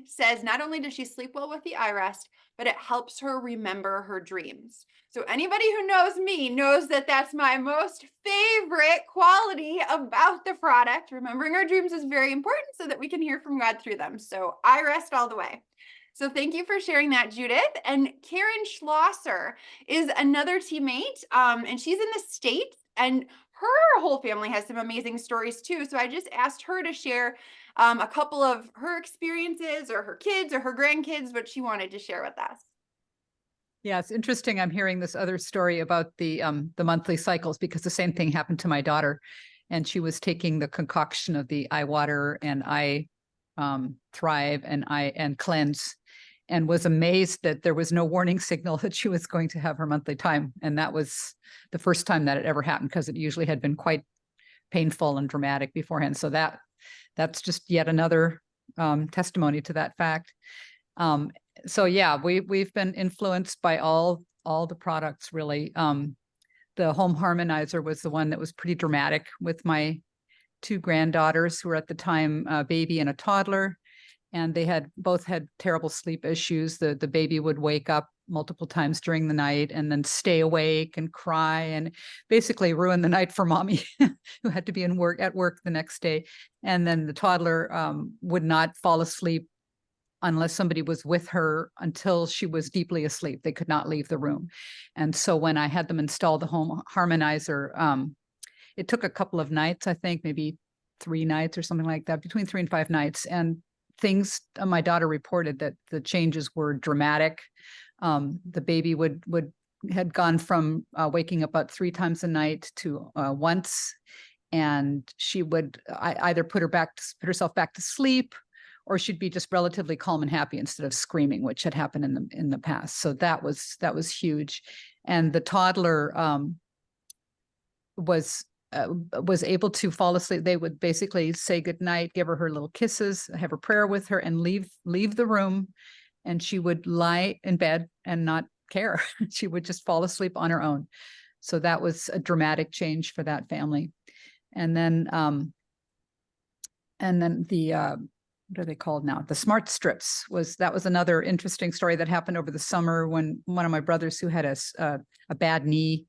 says not only does she sleep well with the iRest, but it helps her remember her dreams. So anybody who knows me knows that that's my most favorite quality about the product. Remembering our dreams is very important so that we can hear from God through them. So iRest all the way. So thank you for sharing that, Judith. And Karen Schlosser is another teammate, and she's in the States, and her whole family has some amazing stories too. So I just asked her to share a couple of her experiences, or her kids or her grandkids, what she wanted to share with us. Yeah, it's interesting. I'm hearing this other story about the monthly cycles, because the same thing happened to my daughter, and she was taking the concoction of the iWater and iThrive and Cleanse, and was amazed that there was no warning signal that she was going to have her monthly time. And that was the first time that it ever happened, because it usually had been quite painful and dramatic beforehand. So that's just yet another testimony to that fact. So yeah, we've been influenced by all the products, really. The home harmonizer was the one that was pretty dramatic with my 2 granddaughters, who were at the time a baby and a toddler, and they both had terrible sleep issues. The baby would wake up multiple times during the night and then stay awake and cry, and basically ruin the night for mommy, who had to be at work the next day. And then the toddler would not fall asleep unless somebody was with her until she was deeply asleep. They could not leave the room. And so when I had them install the home harmonizer, it took a couple of nights, I think maybe 3 nights or something like that, between 3 and 5 nights. And things, my daughter reported that the changes were dramatic. The baby had gone from waking up about 3 times a night to once, and she would either put herself back to sleep, or she'd be just relatively calm and happy instead of screaming, which had happened in the past. So that was huge. And the toddler was able to fall asleep. They would basically say goodnight, give her little kisses, have a prayer with her, and leave the room. And she would lie in bed and not care. She would just fall asleep on her own. So that was a dramatic change for that family. And then the what are they called now? The smart strips was another interesting story that happened over the summer when one of my brothers who had a bad knee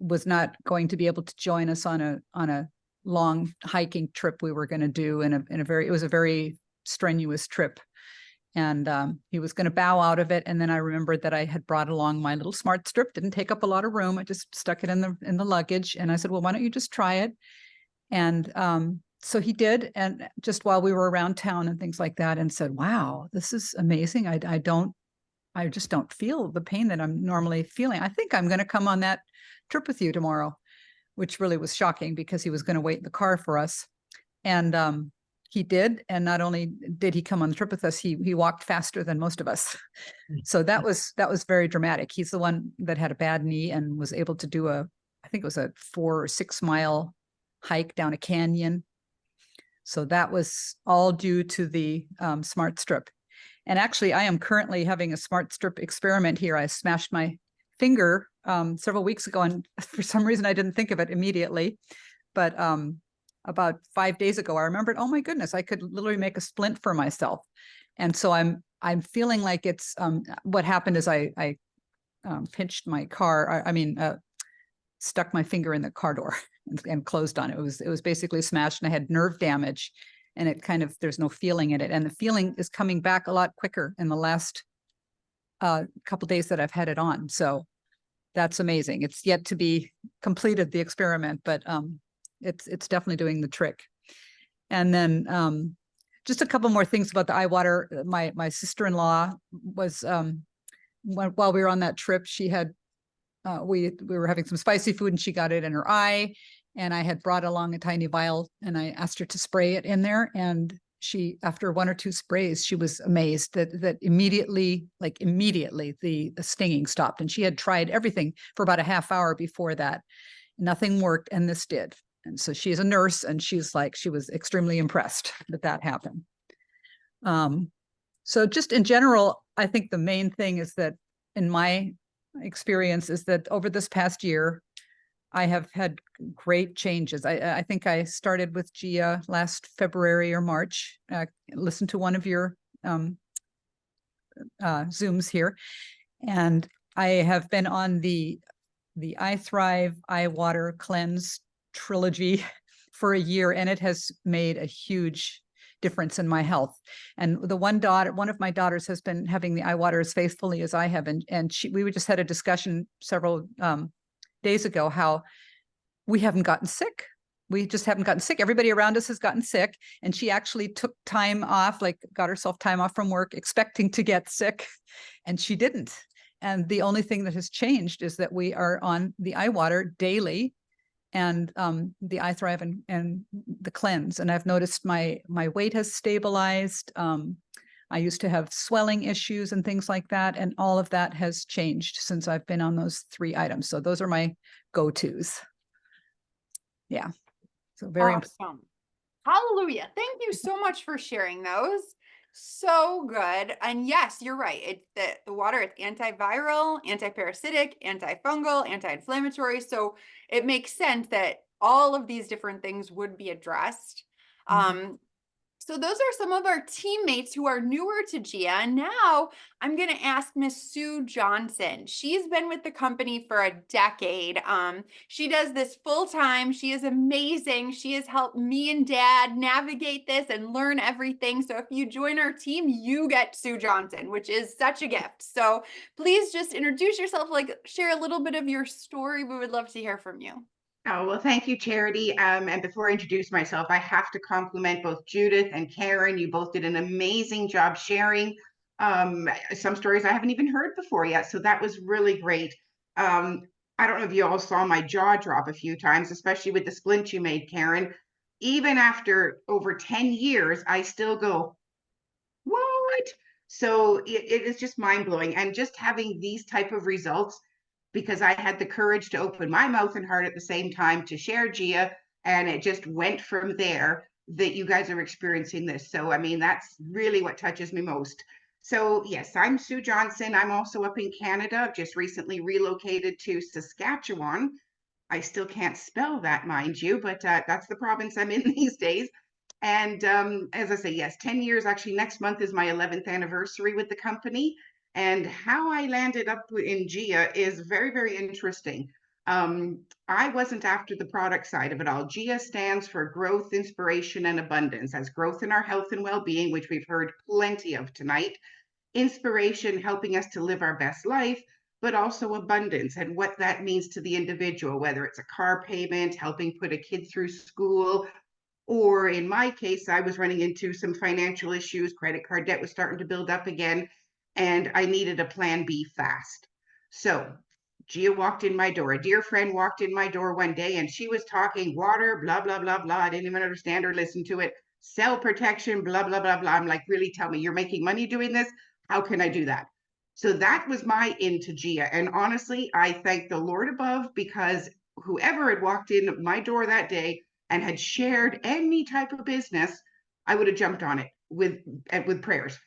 was not going to be able to join us on a long hiking trip we were going to do it was a very strenuous trip. And he was going to bow out of it. And then I remembered that I had brought along my little smart strip, didn't take up a lot of room. I just stuck it in the luggage. And I said, well, why don't you just try it? And so he did. And just while we were around town and things like that, and said, wow, this is amazing. I just don't feel the pain that I'm normally feeling. I think I'm going to come on that trip with you tomorrow, which really was shocking because he was going to wait in the car for us. And he did. And not only did he come on the trip with us, he walked faster than most of us. So that was very dramatic. He's the one that had a bad knee and was able to do I think it was a 4 or 6 mile hike down a canyon. So that was all due to the smart strip. And actually, I am currently having a smart strip experiment here. I smashed my finger several weeks ago, and for some reason I didn't think of it immediately. But about 5 days ago, I remembered, oh my goodness, I could literally make a splint for myself. And so I'm feeling like it's what happened is I pinched my car. Stuck my finger in the car door and closed on it. It was basically smashed, and I had nerve damage, and it kind of, there's no feeling in it. And the feeling is coming back a lot quicker in the last couple days that I've had it on. So that's amazing. It's yet to be completed, the experiment, but it's definitely doing the trick. And then just a couple more things about the eye water. My sister-in-law was while we were on that trip, she had we were having some spicy food and she got it in her eye, and I had brought along a tiny vial and I asked her to spray it in there, and she, after 1 or 2 sprays, she was amazed that immediately the stinging stopped. And she had tried everything for about a half hour before that. Nothing worked, and this did. And so she's a nurse, and she was extremely impressed that happened. So just in general, I think the main thing is that in my experience is that over this past year, I have had great changes. I think I started with Gia last February or March, listened to one of your Zooms here, and I have been on the iThrive Eye Water Cleanse trilogy for a year, and it has made a huge difference in my health. And one of my daughters has been having the eye water as faithfully as I have, and we just had a discussion several days ago how we haven't gotten sick. We just haven't gotten sick. Everybody around us has gotten sick, and she actually took time off, got herself time off from work, expecting to get sick, and she didn't. And the only thing that has changed is that we are on the eye water daily, and the iThrive and the cleanse. And I've noticed my weight has stabilized. I used to have swelling issues and things like that. And all of that has changed since I've been on those 3 items. So those are my go-tos. Yeah. So very awesome. Hallelujah. Thank you so much for sharing those. So good. And yes, you're right. The water, it's antiviral, antiparasitic, antifungal, anti-inflammatory. So it makes sense that all of these different things would be addressed. So those are some of our teammates who are newer to Gia. And now I'm going to ask Miss Sue Johnson. She's been with the company for a decade. She does this full time. She is amazing. She has helped me and Dad navigate this and learn everything. So if you join our team, you get Sue Johnson, which is such a gift. So please just introduce yourself, share a little bit of your story. We would love to hear from you. Oh, well, thank you, Charity. And before I introduce myself, I have to compliment both Judith and Karen. You both did an amazing job sharing some stories I haven't even heard before yet. So that was really great. Um, I don't know if you all saw my jaw drop a few times, especially with the splint you made, Karen. Even after over 10 years, I still go, what? So it is just mind blowing. And just having these type of results, because I had the courage to open my mouth and heart at the same time to share Gia, and it just went from there that you guys are experiencing this. So, I mean, that's really what touches me most. So, yes, I'm Sue Johnson. I'm also up in Canada. I've just recently relocated to Saskatchewan. I still can't spell that, mind you, but that's the province I'm in these days. And as I say, yes, 10 years, actually next month is my 11th anniversary with the company. And how I landed up in Gia is very, very interesting. I wasn't after the product side of it all. Gia stands for growth, inspiration, and abundance, as growth in our health and well-being, which we've heard plenty of tonight. Inspiration, helping us to live our best life, but also abundance and what that means to the individual, whether it's a car payment, helping put a kid through school, or in my case, I was running into some financial issues. Credit card debt was starting to build up again, and I needed a plan B fast. So Gia walked in my door. A dear friend walked in my door one day, and she was talking water, blah, blah, blah, blah. I didn't even understand or listen to it. Cell protection, blah, blah, blah, blah. I'm like, really, tell me, you're making money doing this? How can I do that? So that was my into Gia. And honestly, I thank the Lord above, because whoever had walked in my door that day and had shared any type of business, I would have jumped on it with prayers.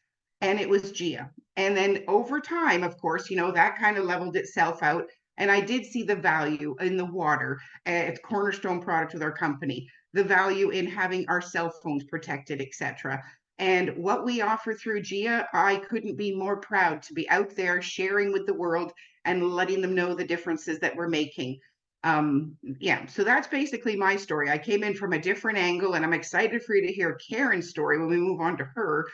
And it was Gia. And then over time, of course, you know, that kind of leveled itself out. And I did see the value in the water. It's cornerstone product with our company, the value in having our cell phones protected, etc. And what we offer through Gia, I couldn't be more proud to be out there sharing with the world and letting them know the differences that we're making. Yeah, so that's basically my story. I came in from a different angle, and I'm excited for you to hear Karen's story when we move on to her,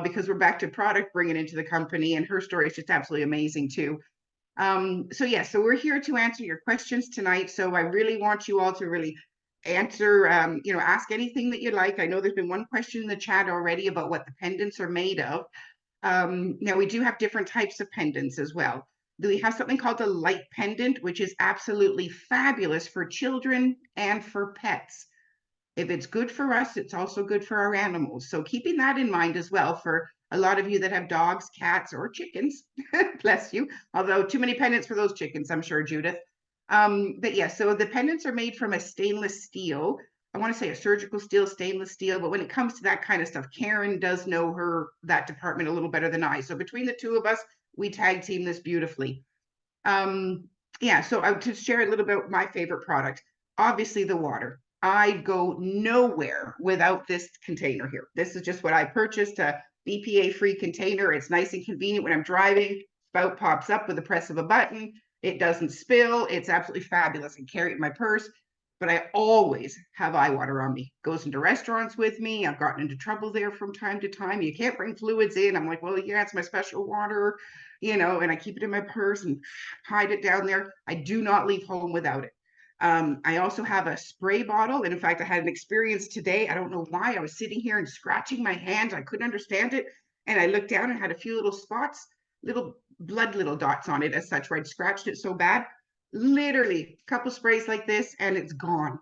because we're back to product bringing into the company, and her story is just absolutely amazing too. So yeah, so we're here to answer your questions tonight. So I really want you all to really answer, ask anything that you like. I know there's been one question in the chat already about what the pendants are made of. Now we do have different types of pendants as well. We have something called a light pendant, which is absolutely fabulous for children and for pets. If it's good for us, it's also good for our animals. So keeping that in mind as well for a lot of you that have dogs, cats, or chickens, bless you. Although too many pendants for those chickens, I'm sure, Judith. But yeah, so the pendants are made from a stainless steel. I want to say a surgical steel, stainless steel, but when it comes to that kind of stuff, Karen does know that department a little better than I. So between the two of us, we tag team this beautifully. Yeah, so to share a little bit my favorite product, obviously the water. I go nowhere without this container here. This is just what I purchased, a BPA-free container. It's nice and convenient when I'm driving. Spout pops up with the press of a button. It doesn't spill. It's absolutely fabulous. I carry it in my purse, but I always have eye water on me. Goes into restaurants with me. I've gotten into trouble there from time to time. You can't bring fluids in. I'm like, well, yeah, it's my special water, and I keep it in my purse and hide it down there. I do not leave home without it. I also have a spray bottle. And in fact, I had an experience today. I don't know why. I was sitting here and scratching my hand. I couldn't understand it. And I looked down and had a few little spots, little dots on it as such, where I'd scratched it so bad. Literally a couple sprays like this and it's gone.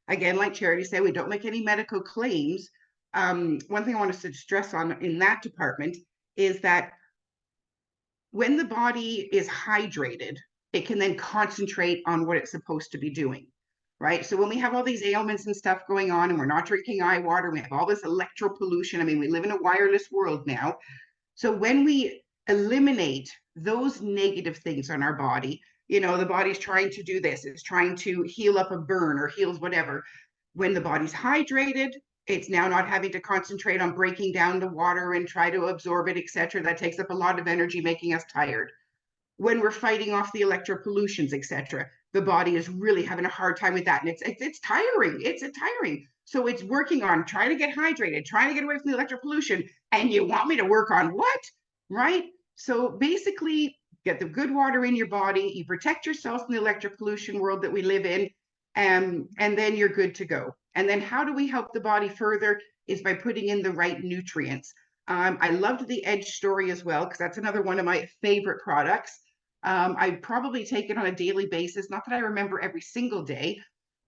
Again, like Charity said, we don't make any medical claims. One thing I want to stress on in that department is that when the body is hydrated, it can then concentrate on what it's supposed to be doing, right? So when we have all these ailments and stuff going on and we're not drinking eye water, we have all this electropollution. I mean, we live in a wireless world now. So when we eliminate those negative things on our body, the body's trying to do this, it's trying to heal up a burn or heals whatever. When the body's hydrated, it's now not having to concentrate on breaking down the water and try to absorb it, etc. That takes up a lot of energy, making us tired. When we're fighting off the electropollutions, etc., the body is really having a hard time with that. And it's tiring. It's tiring. So it's working on trying to get hydrated, trying to get away from the electropollution. And you want me to work on what? Right? So basically, get the good water in your body, you protect yourself from the electric pollution world that we live in, and then you're good to go. And then how do we help the body further is by putting in the right nutrients. I loved the Edge story as well, because that's another one of my favorite products. I probably take it on a daily basis, not that I remember every single day,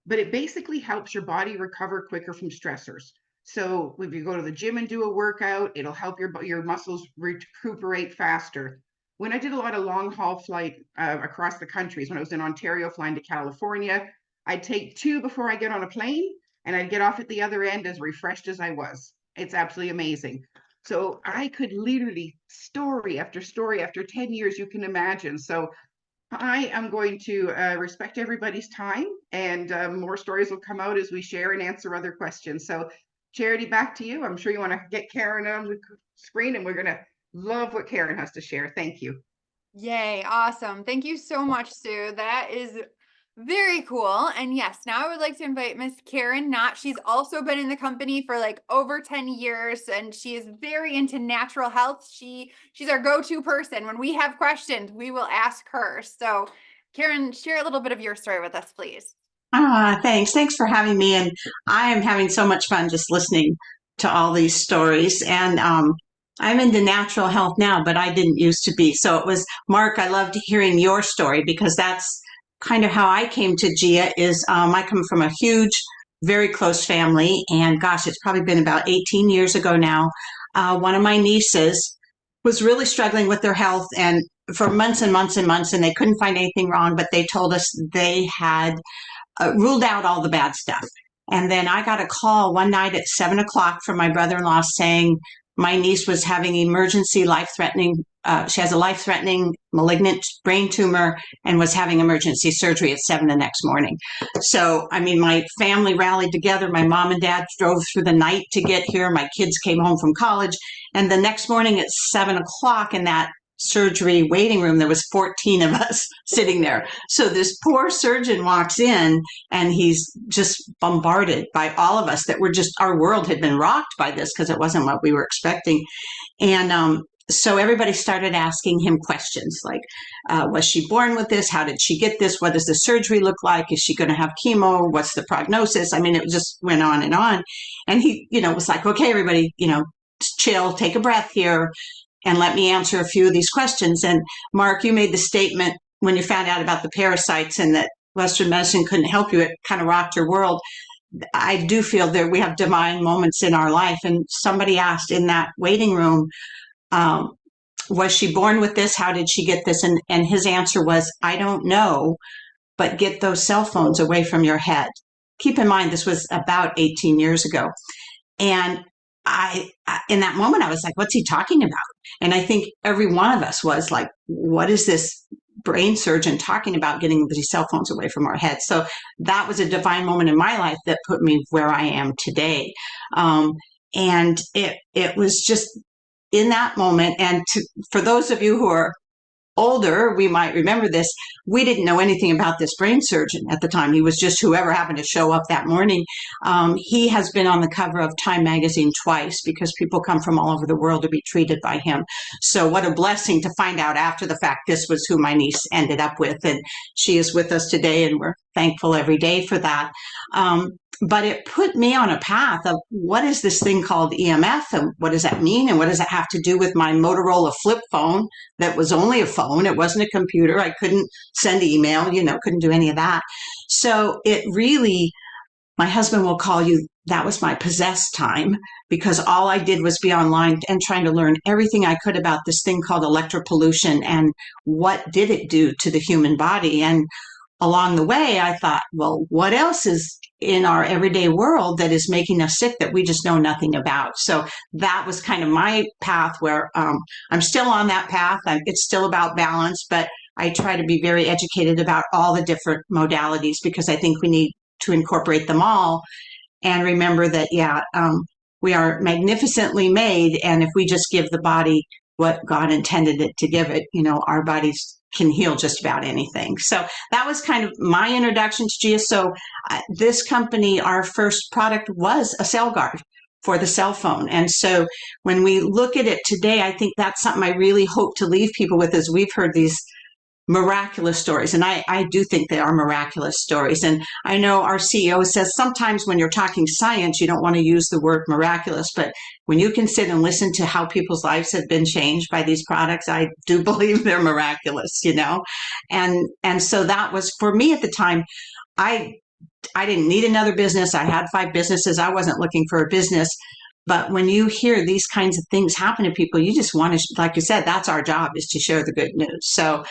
but it basically helps your body recover quicker from stressors. So if you go to the gym and do a workout, it'll help your muscles recuperate faster. When I did a lot of long haul flight across the countries, when I was in Ontario flying to California, I'd take 2 before I get on a plane, and I'd get off at the other end as refreshed as I was. It's absolutely amazing. So I could literally story after story after 10 years, you can imagine. So I am going to respect everybody's time, and more stories will come out as we share and answer other questions. So Charity, back to you. I'm sure you want to get Karen on the screen, and we're going to love what Karen has to share. Thank you. Yay, awesome. Thank you so much, Sue. That is very cool. And yes, now I would like to invite Miss Karen Knott. She's also been in the company for like over 10 years, and she is very into natural health. She's our go-to person. When we have questions, we will ask her. So Karen, share a little bit of your story with us, please. Thanks. Thanks for having me. And I am having so much fun just listening to all these stories. And I'm into natural health now, but I didn't used to be. So it was, Mark, I loved hearing your story, because that's kind of how I came to GIA. Is I come from a huge, very close family. And gosh, it's probably been about 18 years ago now. One of my nieces was really struggling with their health, and for months and months and months, and they couldn't find anything wrong, but they told us they had ruled out all the bad stuff. And then I got a call one night at 7 o'clock from my brother-in-law saying my niece was having emergency life-threatening, she has a life-threatening malignant brain tumor and was having emergency surgery at 7 the next morning. So, I mean, my family rallied together. My mom and dad drove through the night to get here. My kids came home from college. And the next morning at 7 o'clock in that surgery waiting room, there was 14 of us sitting there. So this poor surgeon walks in, and he's just bombarded by all of us that were just, our world had been rocked by this, because it wasn't what we were expecting. And so everybody started asking him questions like, was she born with this? How did she get this? What does the surgery look like? Is she going to have chemo? What's the prognosis? I mean, it just went on. And he, was like, okay, everybody, chill, take a breath here, and let me answer a few of these questions. And Mark, you made the statement when you found out about the parasites and that Western medicine couldn't help you, it kind of rocked your world. I do feel that we have divine moments in our life. And somebody asked in that waiting room, was she born with this? How did she get this? And his answer was, I don't know, but get those cell phones away from your head. Keep in mind, this was about 18 years ago. And I in that moment, I was like, what's he talking about? And I think every one of us was like, what is this brain surgeon talking about, getting these cell phones away from our heads? So that was a divine moment in my life that put me where I am today. And it was just in that moment. And for those of you who are older, we might remember this. We didn't know anything about this brain surgeon at the time. He was just whoever happened to show up that morning. He has been on the cover of Time magazine twice, because people come from all over the world to be treated by him. So what a blessing to find out after the fact this was who my niece ended up with. And she is with us today, and we're thankful every day for that. But it put me on a path of, what is this thing called EMF, and what does that mean? And what does it have to do with my Motorola flip phone that was only a phone? It wasn't a computer. I couldn't send email, couldn't do any of that. So it really, my husband will call you, that was my possessed time, because all I did was be online and trying to learn everything I could about this thing called electropollution and what did it do to the human body. And along the way, I thought, well, what else is in our everyday world that is making us sick that we just know nothing about? So that was kind of my path, where I'm still on that path. It's still about balance, but I try to be very educated about all the different modalities, because I think we need to incorporate them all and remember that, we are magnificently made. And if we just give the body what God intended it to give it, our bodies can heal just about anything. So that was kind of my introduction to GIA. So this company, our first product was a Cell Guard. for the cell phone. And so when we look at it today, I think that's something I really hope to leave people with, is we've heard these miraculous stories. And I do think they are miraculous stories. And I know our CEO says sometimes when you're talking science, you don't want to use the word miraculous, but when you can sit and listen to how people's lives have been changed by these products, I do believe they're miraculous, you know? And so that was, for me at the time, I didn't need another business. I had 5 businesses. I wasn't looking for a business. But when you hear these kinds of things happen to people, you just want to, like you said, that's our job, is to share the good news. So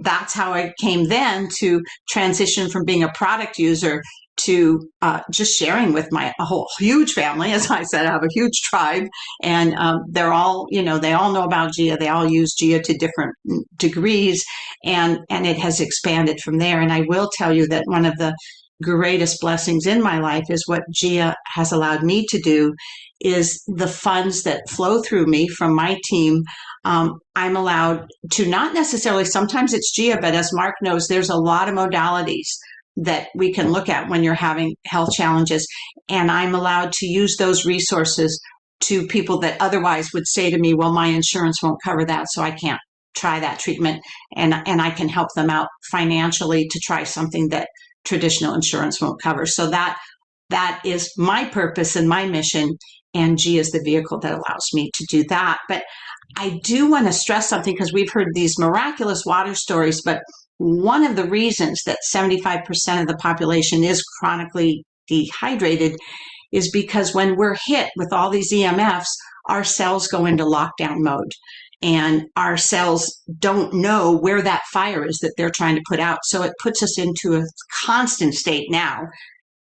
that's how I came then to transition from being a product user to just sharing with a whole huge family. As I said, I have a huge tribe, and they're all, you know, they all know about GIA. They all use GIA to different degrees, and it has expanded from there. And I will tell you that one of the greatest blessings in my life is what GIA has allowed me to do, is the funds that flow through me from my team. I'm allowed to, not necessarily, sometimes it's GIA, but as Mark knows, there's a lot of modalities that we can look at when you're having health challenges. And I'm allowed to use those resources to people that otherwise would say to me, well, my insurance won't cover that, so I can't try that treatment. And I can help them out financially to try something that traditional insurance won't cover. So that is my purpose and my mission, and GIA is the vehicle that allows me to do that. But I do want to stress something, because we've heard these miraculous water stories, but one of the reasons that 75% of the population is chronically dehydrated is because when we're hit with all these EMFs, our cells go into lockdown mode. And our cells don't know where that fire is that they're trying to put out. So it puts us into a constant state now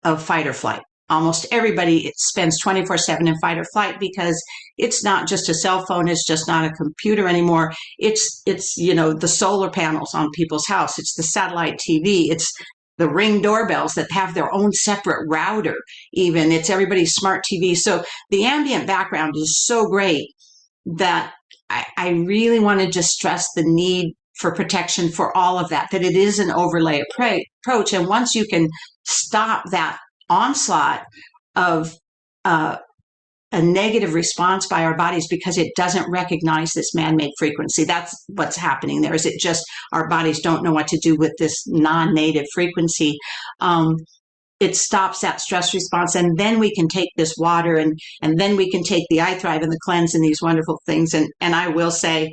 of fight or flight. Almost everybody spends 24/7 in fight or flight, because it's not just a cell phone. It's just not a computer anymore. It's you know, the solar panels on people's house. It's the satellite TV. It's the Ring doorbells that have their own separate router. Even it's everybody's smart TV. So the ambient background is so great that I really want to just stress the need for protection for all of that, that it is an overlay approach. And once you can stop that onslaught of a negative response by our bodies, because it doesn't recognize this man-made frequency, that's what's happening there, is it just, our bodies don't know what to do with this non-native frequency. It stops that stress response, and then we can take this water, and then we can take the iThrive and the cleanse and these wonderful things. And I will say,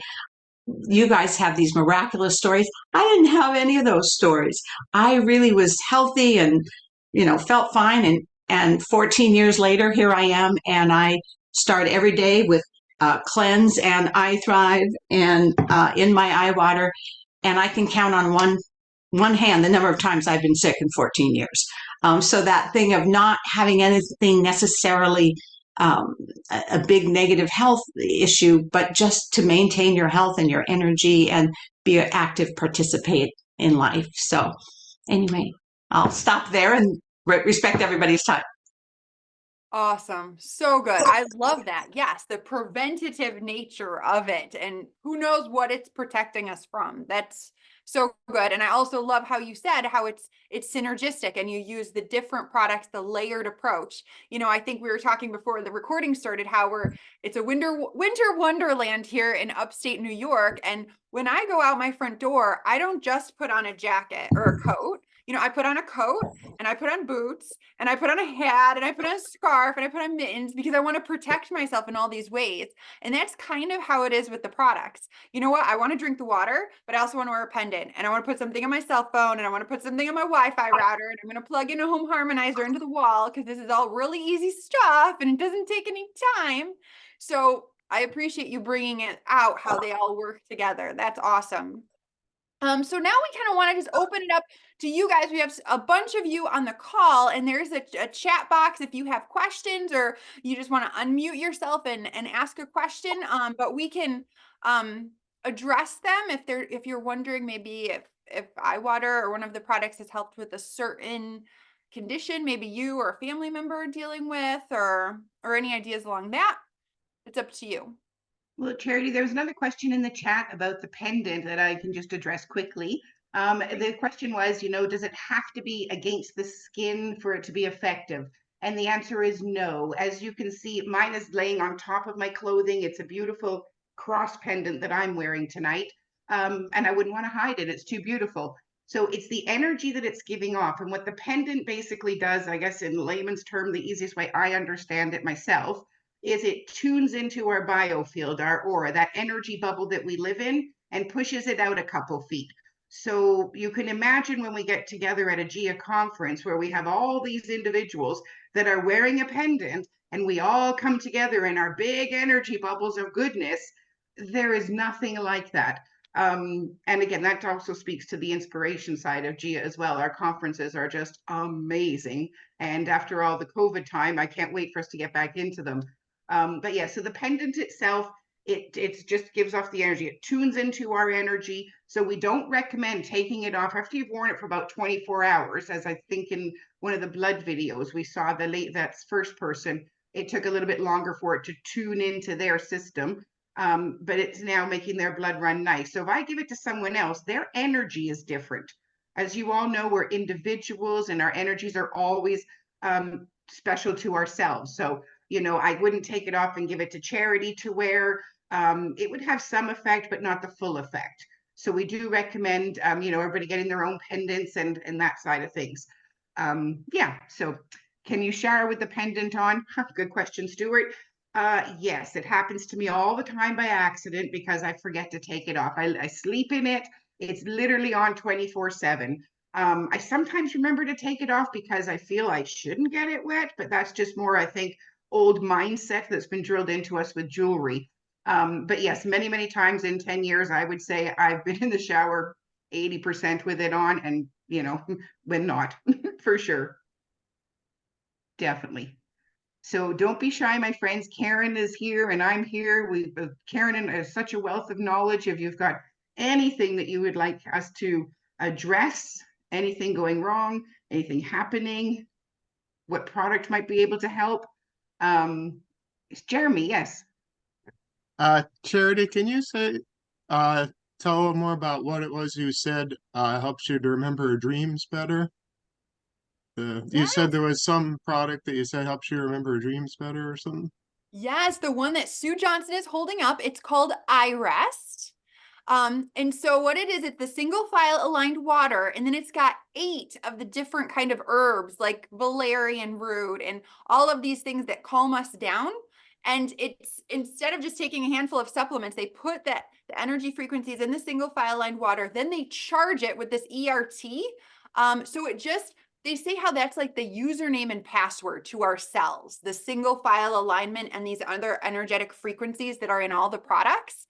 you guys have these miraculous stories. I didn't have any of those stories. I really was healthy and, you know, felt fine. And 14 years later, here I am, and I start every day with cleanse and iThrive and in my iWater, and I can count on one hand the number of times I've been sick in 14 years. So that thing of not having anything necessarily a big negative health issue, but just to maintain your health and your energy and be an active participant in life. So anyway, I'll stop there and respect everybody's time. Awesome. So good. I love that. Yes, the preventative nature of it, and who knows what it's protecting us from. That's so good. And I also love how you said how it's synergistic, and you use the different products, the layered approach. You know, I think we were talking before the recording started how it's a winter wonderland here in upstate New York, and when I go out my front door, I don't just put on a jacket or a coat. You know, I put on a coat, and I put on boots, and I put on a hat, and I put on a scarf, and I put on mittens, because I want to protect myself in all these ways. And that's kind of how it is with the products. You know what? I want to drink the water, but I also want to wear a pendant, and I want to put something on my cell phone, and I want to put something on my Wi-Fi router, and I'm going to plug in a home harmonizer into the wall, because this is all really easy stuff, and it doesn't take any time. So I appreciate you bringing it out, how they all work together. That's awesome. So now we kind of want to just open it up to you guys. We have a bunch of you on the call, and there's a chat box if you have questions or you just want to unmute yourself and ask a question. But we can address them if you're wondering maybe if iWater or one of the products has helped with a certain condition, maybe you or a family member are dealing with, or any ideas along that. It's up to you. Well, Charity, there was another question in the chat about the pendant that I can just address quickly. The question was, you know, does it have to be against the skin for it to be effective? And the answer is no. As you can see, mine is laying on top of my clothing. It's a beautiful cross pendant that I'm wearing tonight. And I wouldn't want to hide it. It's too beautiful. So it's the energy that it's giving off. And what the pendant basically does, I guess in layman's term, the easiest way I understand it myself, is it tunes into our biofield, our aura, that energy bubble that we live in, and pushes it out a couple feet. So you can imagine when we get together at a GIA conference where we have all these individuals that are wearing a pendant and we all come together in our big energy bubbles of goodness, there is nothing like that. And again, that also speaks to the inspiration side of GIA as well. Our conferences are just amazing. And after all the COVID time, I can't wait for us to get back into them. But yeah, so the pendant itself, it just gives off the energy. It tunes into our energy. So we don't recommend taking it off after you've worn it for about 24 hours. As I think in one of the blood videos, we saw that's first person. It took a little bit longer for it to tune into their system. But it's now making their blood run nice. So if I give it to someone else, their energy is different. As you all know, we're individuals and our energies are always special to ourselves. So, you know, I wouldn't take it off and give it to Charity to wear. It would have some effect, but not the full effect. So we do recommend, you know, everybody getting their own pendants and that side of things. Yeah, so can you shower with the pendant on? Good question, Stuart. Yes, it happens to me all the time by accident because I forget to take it off. I sleep in it. It's literally on 24/7. I sometimes remember to take it off because I feel I shouldn't get it wet, but that's just more, I think, old mindset that's been drilled into us with jewelry. But yes, many, many times in 10 years, I would say I've been in the shower 80% with it on and, you know, when not, for sure. Definitely. So don't be shy, my friends. Karen is here and I'm here. Karen has such a wealth of knowledge. If you've got anything that you would like us to address, anything going wrong, anything happening, what product might be able to help. It's Jeremy, yes. Charity, can you tell more about what it was you said helps you to remember dreams better? You said there was some product that you said helps you remember dreams better or something? Yes, the one that Sue Johnson is holding up, it's called iRest. And so what it is, it's the single file aligned water, and then it's got 8 of the different kind of herbs like valerian root and all of these things that calm us down. And it's, instead of just taking a handful of supplements, they put the energy frequencies in the single file aligned water, then they charge it with this ERT. So it just, they say how that's like the username and password to our cells, the single file alignment and these other energetic frequencies that are in all the products.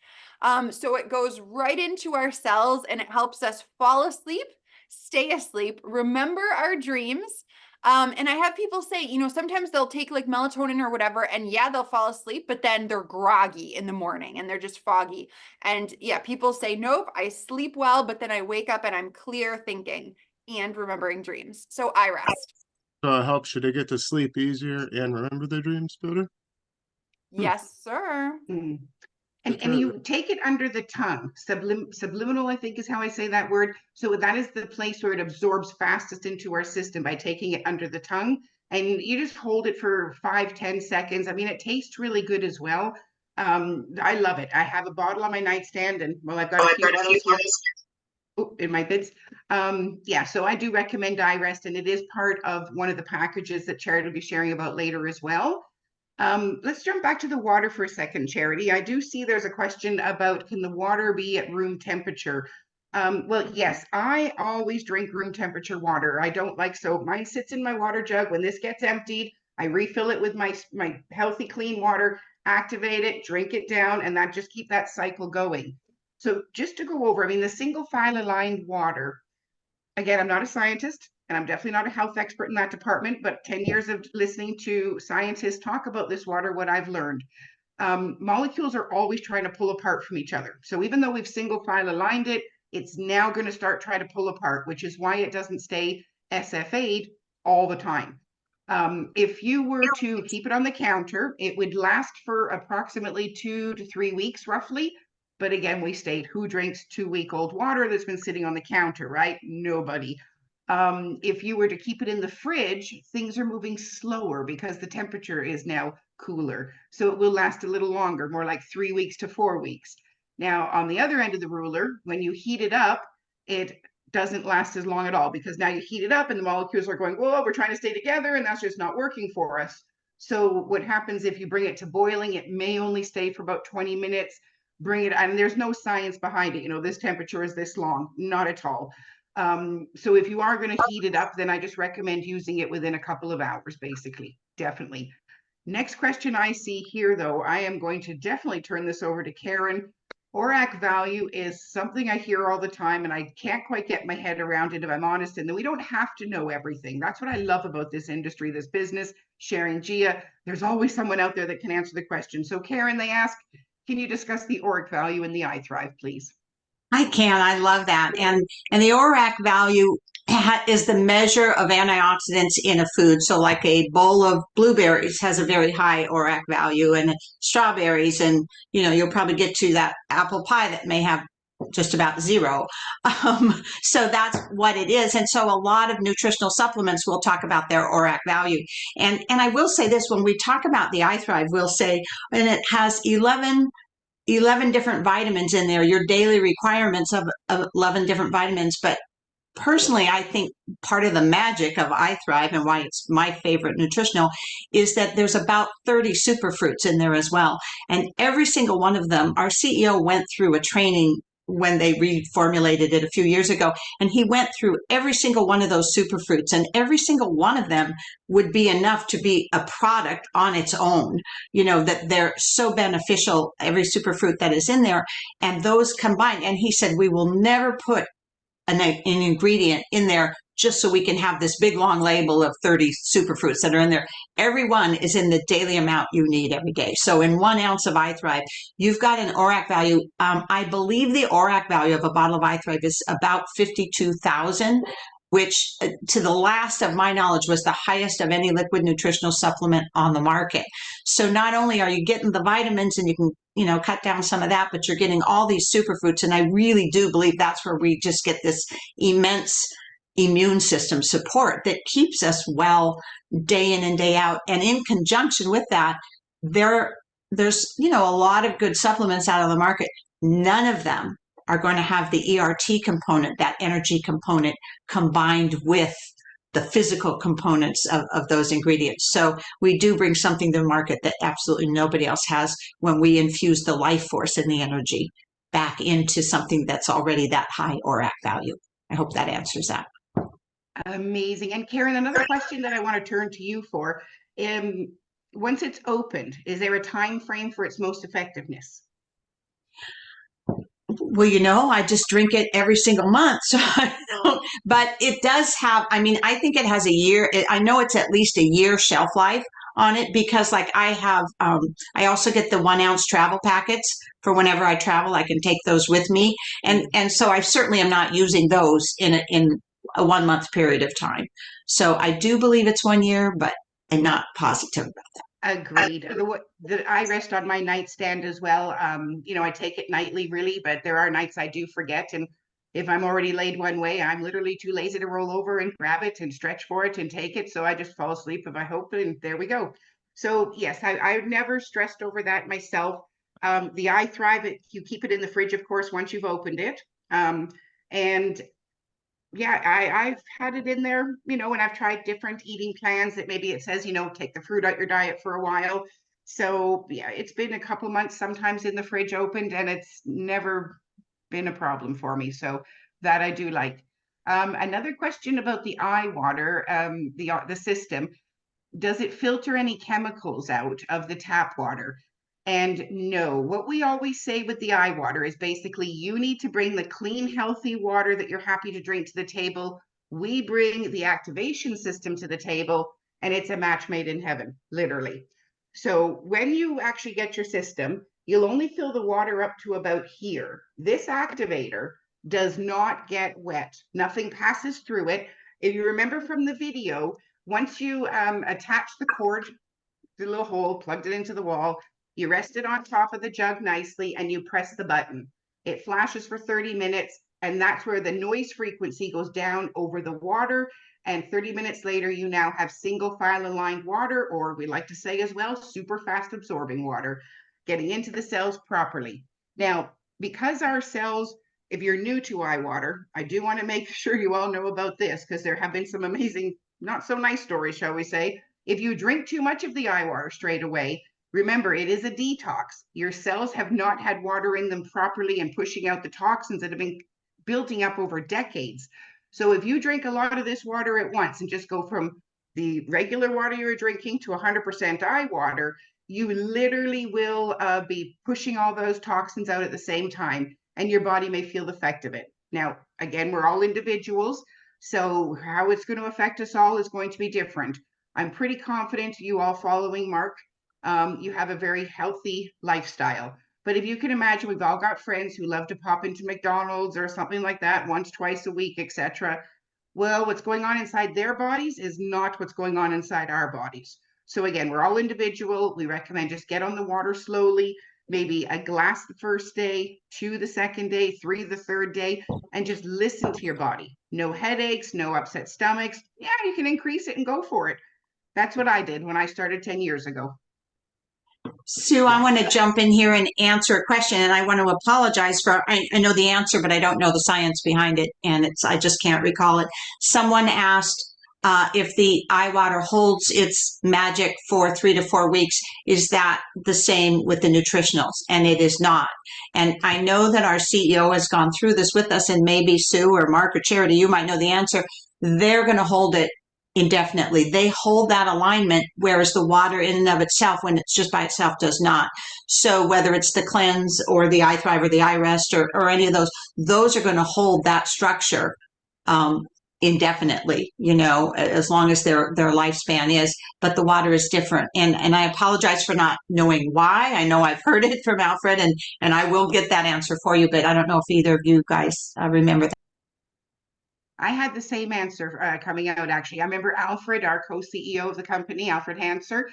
So it goes right into our cells and it helps us fall asleep, stay asleep, remember our dreams. And I have people say, you know, sometimes they'll take like melatonin or whatever, and yeah, they'll fall asleep, but then they're groggy in the morning and they're just foggy. And yeah, people say, nope, I sleep well, but then I wake up and I'm clear thinking and remembering dreams. So iRest. So it helps you to get to sleep easier and remember the dreams better? Yes, sir. And you take it under the tongue, subliminal, I think is how I say that word. So that is the place where it absorbs fastest into our system by taking it under the tongue. And you just hold it for 5-10 seconds. I mean, it tastes really good as well. I love it. I have a bottle on my nightstand and well, I've got a few bottles here. In my bits. Yeah, so I do recommend iRest, and it is part of one of the packages that Charity will be sharing about later as well. Let's jump back to the water for a second, Charity. I do see there's a question about, can the water be at room temperature? Well, yes, I always drink room temperature water. I don't like, so mine sits in my water jug. When this gets emptied, I refill it with my healthy, clean water, activate it, drink it down, and that just keep that cycle going. So just to go over, I mean, the single file aligned water, again, I'm not a scientist and I'm definitely not a health expert in that department, but 10 years of listening to scientists talk about this water, what I've learned, molecules are always trying to pull apart from each other. So even though we've single file aligned it, it's now going to start trying to pull apart, which is why it doesn't stay SFA'd all the time. If you were to keep it on the counter, it would last for approximately 2 to 3 weeks, roughly. But again, we state, who drinks 2-week-old water that's been sitting on the counter, right? Nobody. If you were to keep it in the fridge, things are moving slower because the temperature is now cooler. So it will last a little longer, more like 3 weeks to 4 weeks. Now, on the other end of the ruler, when you heat it up, it doesn't last as long at all because now you heat it up and the molecules are going, whoa, we're trying to stay together, and that's just not working for us. So what happens if you bring it to boiling, it may only stay for about 20 minutes. Bring it, and there's no science behind it. You know, this temperature is this long, not at all. So if you are going to heat it up, then I just recommend using it within a couple of hours, basically, definitely. Next question I see here, though, I am going to definitely turn this over to Karen. ORAC value is something I hear all the time, and I can't quite get my head around it, if I'm honest. And we don't have to know everything. That's what I love about this industry, this business, sharing GIA. There's always someone out there that can answer the question. So Karen, they ask, can you discuss the ORAC value in the iThrive, please? I can. I love that. And the ORAC value is the measure of antioxidants in a food. So like a bowl of blueberries has a very high ORAC value, and strawberries, and you'll probably get to that apple pie that may have just about zero. So that's what it is. And so a lot of nutritional supplements will talk about their ORAC value. And I will say this, when we talk about the iThrive, we'll say, and it has 11 different vitamins in there, your daily requirements of 11 different vitamins. But personally, I think part of the magic of iThrive and why it's my favorite nutritional is that there's about 30 superfruits in there as well. And every single one of them, our CEO went through a training when they reformulated it a few years ago, and he went through every single one of those superfruits, and every single one of them would be enough to be a product on its own, that they're so beneficial, every superfruit that is in there, and those combined. And he said, we will never put an ingredient in there just so we can have this big long label of 30 superfruits that are in there. Every one is in the daily amount you need every day. So in 1 ounce of iThrive, you've got an ORAC value. I believe the ORAC value of a bottle of iThrive is about 52,000, which to the last of my knowledge was the highest of any liquid nutritional supplement on the market. So not only are you getting the vitamins, and you can cut down some of that, but you're getting all these superfruits. And I really do believe that's where we just get this immense immune system support that keeps us well day in and day out. And in conjunction with that, there's a lot of good supplements out on the market. None of them are going to have the ERT component, that energy component, combined with the physical components of those ingredients. So we do bring something to the market that absolutely nobody else has when we infuse the life force and the energy back into something that's already that high ORAC value. I hope that answers that. Amazing. And Karen, another question that I want to turn to you for, once it's opened, is there a time frame for its most effectiveness? Well, I just drink it every single month. So I don't, but it does have, I think it has a year. I know it's at least a year shelf life on it, because like I have, I also get the 1 ounce travel packets for whenever I travel. I can take those with me. And so I certainly am not using those in a 1 month period of time. So I do believe it's 1 year, but I'm not positive about that. Agreed. I rest on my nightstand as well. I take it nightly, really, but there are nights I do forget. And if I'm already laid one way, I'm literally too lazy to roll over and grab it and stretch for it and take it. So I just fall asleep if I hope, and there we go. So yes, I've never stressed over that myself. The iThrive, you keep it in the fridge, of course, once you've opened it. And yeah, I've had it in there, and I've tried different eating plans that maybe it says, take the fruit out your diet for a while. So yeah, it's been a couple months sometimes in the fridge opened, and it's never been a problem for me. So that I do like. Another question about the iWater, the system, does it filter any chemicals out of the tap water? And no, what we always say with the iWater is basically you need to bring the clean, healthy water that you're happy to drink to the table. We bring the activation system to the table, and it's a match made in heaven, literally. So when you actually get your system, you'll only fill the water up to about here. This activator does not get wet. Nothing passes through it. If you remember from the video, once you attach the cord, the little hole, plugged it into the wall, you rest it on top of the jug nicely, and you press the button. It flashes for 30 minutes. And that's where the noise frequency goes down over the water. And 30 minutes later, you now have single file aligned water, or we like to say as well, super fast absorbing water, getting into the cells properly. Now, because our cells, if you're new to iWater, I do want to make sure you all know about this, because there have been some amazing, not so nice stories, shall we say. If you drink too much of the iWater straight away, remember, it is a detox. Your cells have not had water in them properly and pushing out the toxins that have been building up over decades. So if you drink a lot of this water at once and just go from the regular water you're drinking to 100% iWater, you literally will be pushing all those toxins out at the same time, and your body may feel the effect of it. Now, again, we're all individuals, so how it's going to affect us all is going to be different. I'm pretty confident you all following Mark, you have a very healthy lifestyle. But if you can imagine, we've all got friends who love to pop into McDonald's or something like that once, twice a week, etc. Well, what's going on inside their bodies is not what's going on inside our bodies. So again, we're all individual. We recommend just get on the water slowly, maybe a glass the first day, 2 the second day, 3 the third day, and just listen to your body. No headaches, no upset stomachs. Yeah, you can increase it and go for it. That's what I did when I started 10 years ago. Sue, I want to jump in here and answer a question, and I want to apologize for, I know the answer, but I don't know the science behind it, and I just can't recall it. Someone asked if the iWater holds its magic for 3 to 4 weeks, is that the same with the nutritionals? And it is not. And I know that our CEO has gone through this with us, and maybe Sue or Mark or Charity, you might know the answer. They're going to hold it indefinitely. They hold that alignment, whereas the water in and of itself, when it's just by itself, does not. So whether it's the cleanse or the iThrive or the iRest or any of those are going to hold that structure indefinitely, as long as their lifespan is. But the water is different. And I apologize for not knowing why. I know I've heard it from Alfred, and I will get that answer for you, but I don't know if either of you guys remember that. I had the same answer coming out, actually. I remember Alfred, our co-CEO of the company, Alfred Hanser.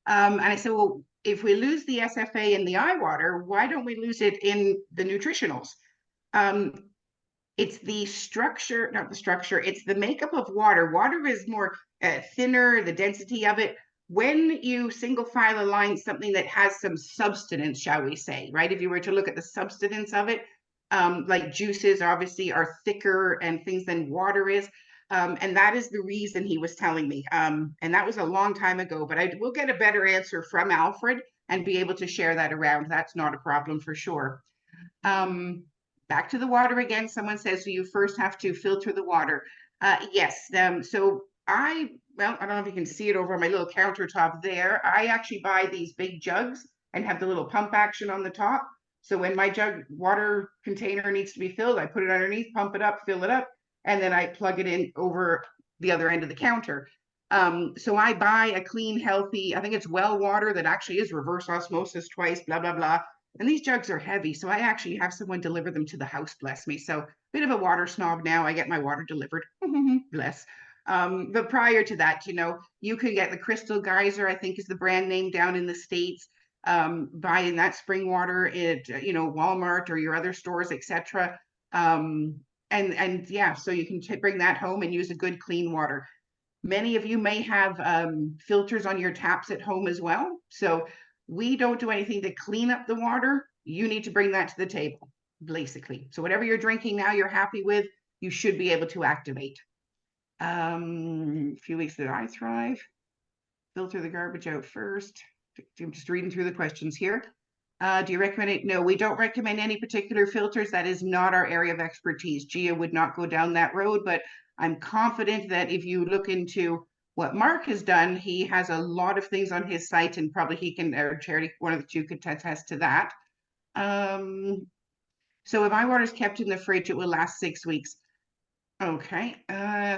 And I said, well, if we lose the SFA in the iWater, why don't we lose it in the nutritionals? It's the structure, not the structure, it's the makeup of water. Water is more thinner, the density of it. When you single file align something that has some substance, shall we say, right? If you were to look at the substance of it, like juices obviously are thicker and things than water is. And that is the reason he was telling me. And that was a long time ago, but I will get a better answer from Alfred and be able to share that around. That's not a problem for sure. Back to the water again. Someone says, so you first have to filter the water. Yes. So I don't know if you can see it over my little countertop there. I actually buy these big jugs and have the little pump action on the top. So when my jug water container needs to be filled, I put it underneath, pump it up, fill it up, and then I plug it in over the other end of the counter. So I buy a clean, healthy, I think it's well water that actually is reverse osmosis twice, blah, blah, blah. And these jugs are heavy. So I actually have someone deliver them to the house, bless me. So a bit of a water snob now. I get my water delivered, bless. But prior to that, you can get the Crystal Geyser, I think is the brand name down in the States. Buying that spring water at Walmart or your other stores, etc. And yeah, so you can bring that home and use a good clean water. Many of you may have filters on your taps at home as well. So we don't do anything to clean up the water. You need to bring that to the table, basically. So whatever you're drinking now, you're happy with, you should be able to activate. A few weeks did iThrive. Filter the garbage out first. I'm just reading through the questions here. Do you recommend it? No, we don't recommend any particular filters. That is not our area of expertise. Gia would not go down that road, but I'm confident that if you look into what Mark has done, he has a lot of things on his site, and probably he can, or Charity, one of the two could attest to that. So if iWater is kept in the fridge, it will last 6 weeks. Okay,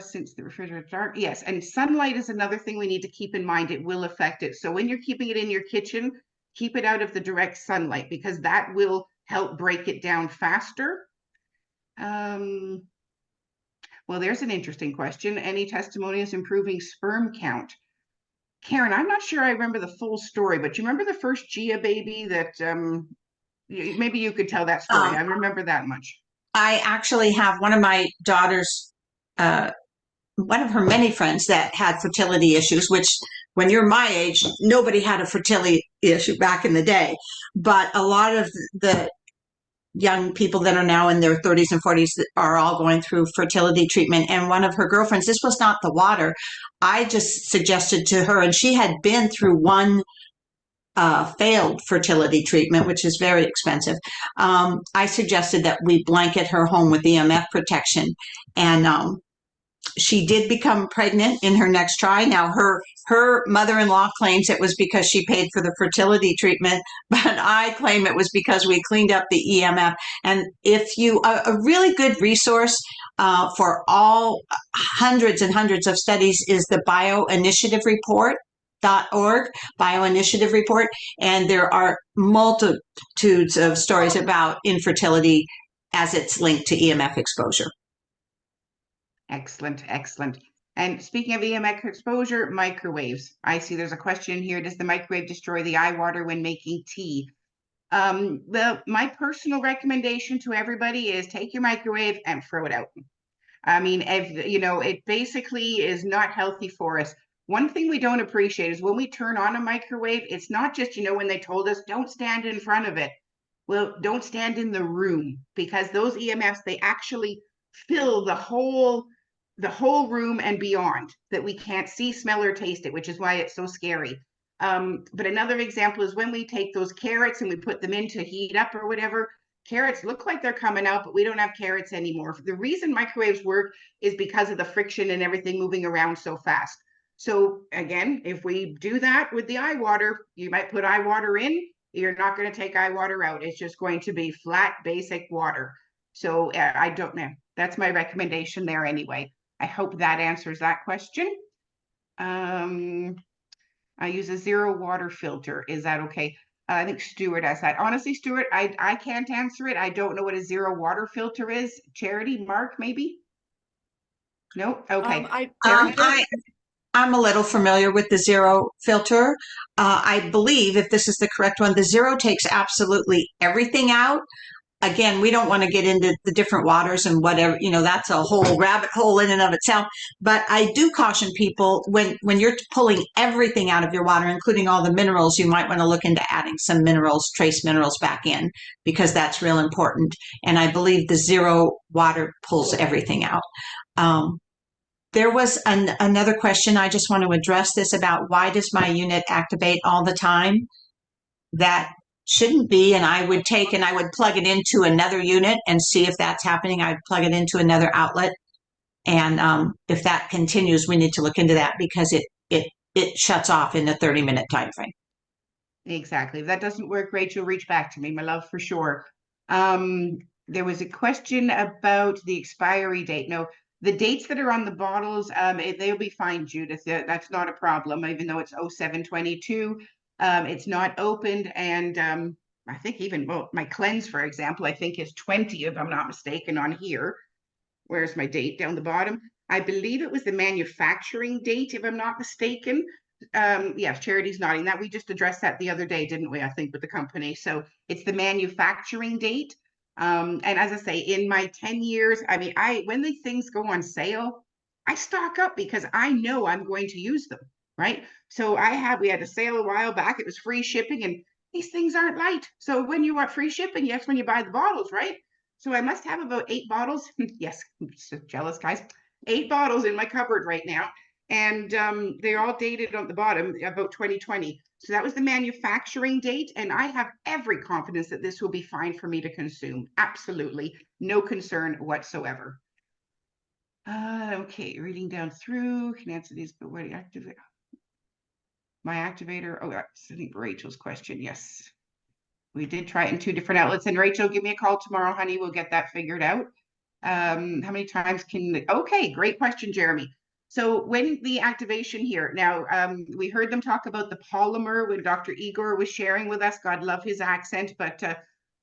since the refrigerator is dark, yes, and sunlight is another thing we need to keep in mind. It will affect it. So when you're keeping it in your kitchen, keep it out of the direct sunlight, because that will help break it down faster. Well, there's an interesting question. Any testimonials improving sperm count? Karen, I'm not sure I remember the full story, but you remember the first Gia baby that maybe you could tell that story. I remember that much. I actually have one of my daughter's, one of her many friends that had fertility issues, which when you're my age, nobody had a fertility issue back in the day. But a lot of the young people that are now in their 30s and 40s are all going through fertility treatment. And one of her girlfriends, this was not the water, I just suggested to her, and she had been through one failed fertility treatment, which is very expensive. I suggested that we blanket her home with EMF protection. And she did become pregnant in her next try. Now her mother-in-law claims it was because she paid for the fertility treatment, but I claim it was because we cleaned up the EMF. And if you, a really good resource for all hundreds and hundreds of studies is the BioInitiative Report.org, BioInitiative Report, and there are multitudes of stories about infertility as it's linked to EMF exposure. Excellent, excellent. And speaking of EMF exposure, microwaves. I see there's a question here. Does the microwave destroy the eye water when making tea? My personal recommendation to everybody is take your microwave and throw it out. I mean, it basically is not healthy for us. One thing we don't appreciate is when we turn on a microwave, it's not just, when they told us don't stand in front of it. Well, don't stand in the room, because those EMFs, they actually fill the whole room and beyond, that we can't see, smell, or taste it, which is why it's so scary. But another example is when we take those carrots and we put them in to heat up or whatever, carrots look like they're coming out, but we don't have carrots anymore. The reason microwaves work is because of the friction and everything moving around so fast. So again, if we do that with the eye water, you might put eye water in, you're not going to take eye water out. It's just going to be flat, basic water. So I don't know. That's my recommendation there anyway. I hope that answers that question. I use a zero water filter. Is that okay? I think Stuart asked that. Honestly, Stuart, I can't answer it. I don't know what a zero water filter is. Charity, Mark, maybe? No? Okay. I'm a little familiar with the zero filter. I believe, if this is the correct one, the zero takes absolutely everything out. Again, we don't want to get into the different waters and whatever, that's a whole rabbit hole in and of itself. But I do caution people when you're pulling everything out of your water, including all the minerals, you might want to look into adding some minerals, trace minerals back in, because that's real important. And I believe the zero water pulls everything out. There was another question. I just want to address this about why does my unit activate all the time? That shouldn't be, and I would plug it into another unit and see if that's happening. I'd plug it into another outlet, and if that continues, we need to look into that, because it shuts off in a 30-minute time frame. Exactly. If that doesn't work, Rachel, reach back to me, my love, for sure. There was a question about the expiry date. No, the dates that are on the bottles, they'll be fine, Judith. That's not a problem, even though it's 07/22. It's not opened, and I think even my cleanse, for example, I think is 20, if I'm not mistaken, on here. Where's my date down the bottom? I believe it was the manufacturing date, if I'm not mistaken. Yes, Charity's nodding. That we just addressed that the other day, didn't we? I think with the company. So it's the manufacturing date. And as I say, in my 10 years, I mean, when these things go on sale, I stock up because I know I'm going to use them. Right. So we had a sale a while back. It was free shipping, and these things aren't light. So when you want free shipping, yes, when you buy the bottles, right? So I must have about 8 bottles. Yes, I'm so jealous, guys. 8 bottles in my cupboard right now. And they're all dated on the bottom about 2020. So that was the manufacturing date. And I have every confidence that this will be fine for me to consume. Absolutely. No concern whatsoever. Okay, reading down through. Can answer these, but what do you activate? My activator. Oh, that's, I think, Rachel's question. Yes. We did try it in 2 different outlets. And Rachel, give me a call tomorrow, honey. We'll get that figured out. How many times okay, great question, Jeremy. So when the activation here, now we heard them talk about the polymer when Dr. Igor was sharing with us. God love his accent, but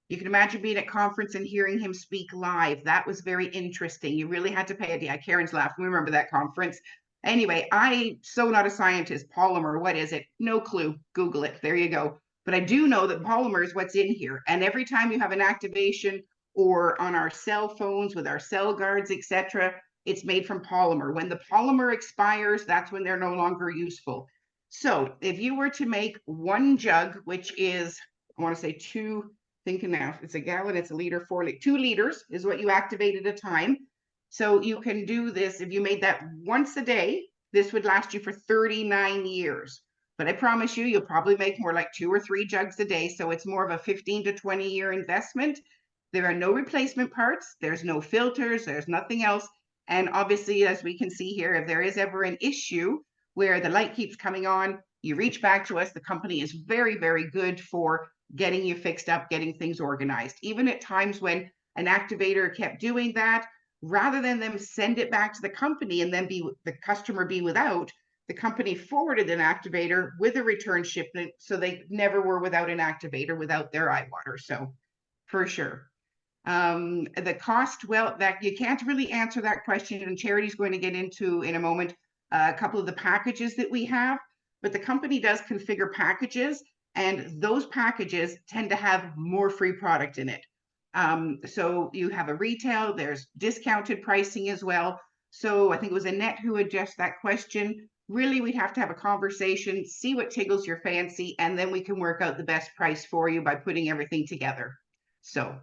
you can imagine being at conference and hearing him speak live. That was very interesting. You really had to pay attention. Karen's laughing. We remember that conference. Anyway, so not a scientist. Polymer, what is it? No clue. Google it. There you go. But I do know that polymer is what's in here. And every time you have an activation or on our cell phones with our cell guards, etc. It's made from polymer. When the polymer expires, that's when they're no longer useful. So if you were to make one jug, which is, I want to say thinking now, it's a gallon, it's a liter, 2 liters is what you activate at a time. So you can do this, if you made that once a day, this would last you for 39 years. But I promise you, you'll probably make more like 2 or 3 jugs a day. So it's more of a 15 to 20 year investment. There are no replacement parts. There's no filters. There's nothing else. And obviously, as we can see here, if there is ever an issue where the light keeps coming on, you reach back to us. The company is very, very good for getting you fixed up, getting things organized. Even at times when an activator kept doing that, rather than them send it back to the company and then the customer be without, the company forwarded an activator with a return shipment, so they never were without an activator without their iWater. So for sure. The cost, well, that you can't really answer that question, and Charity's going to get into in a moment a couple of the packages that we have, but the company does configure packages, and those packages tend to have more free product in it. So you have a retail, there's discounted pricing as well. So I think it was Annette who addressed that question. Really, we'd have to have a conversation, see what tickles your fancy, and then we can work out the best price for you by putting everything together. So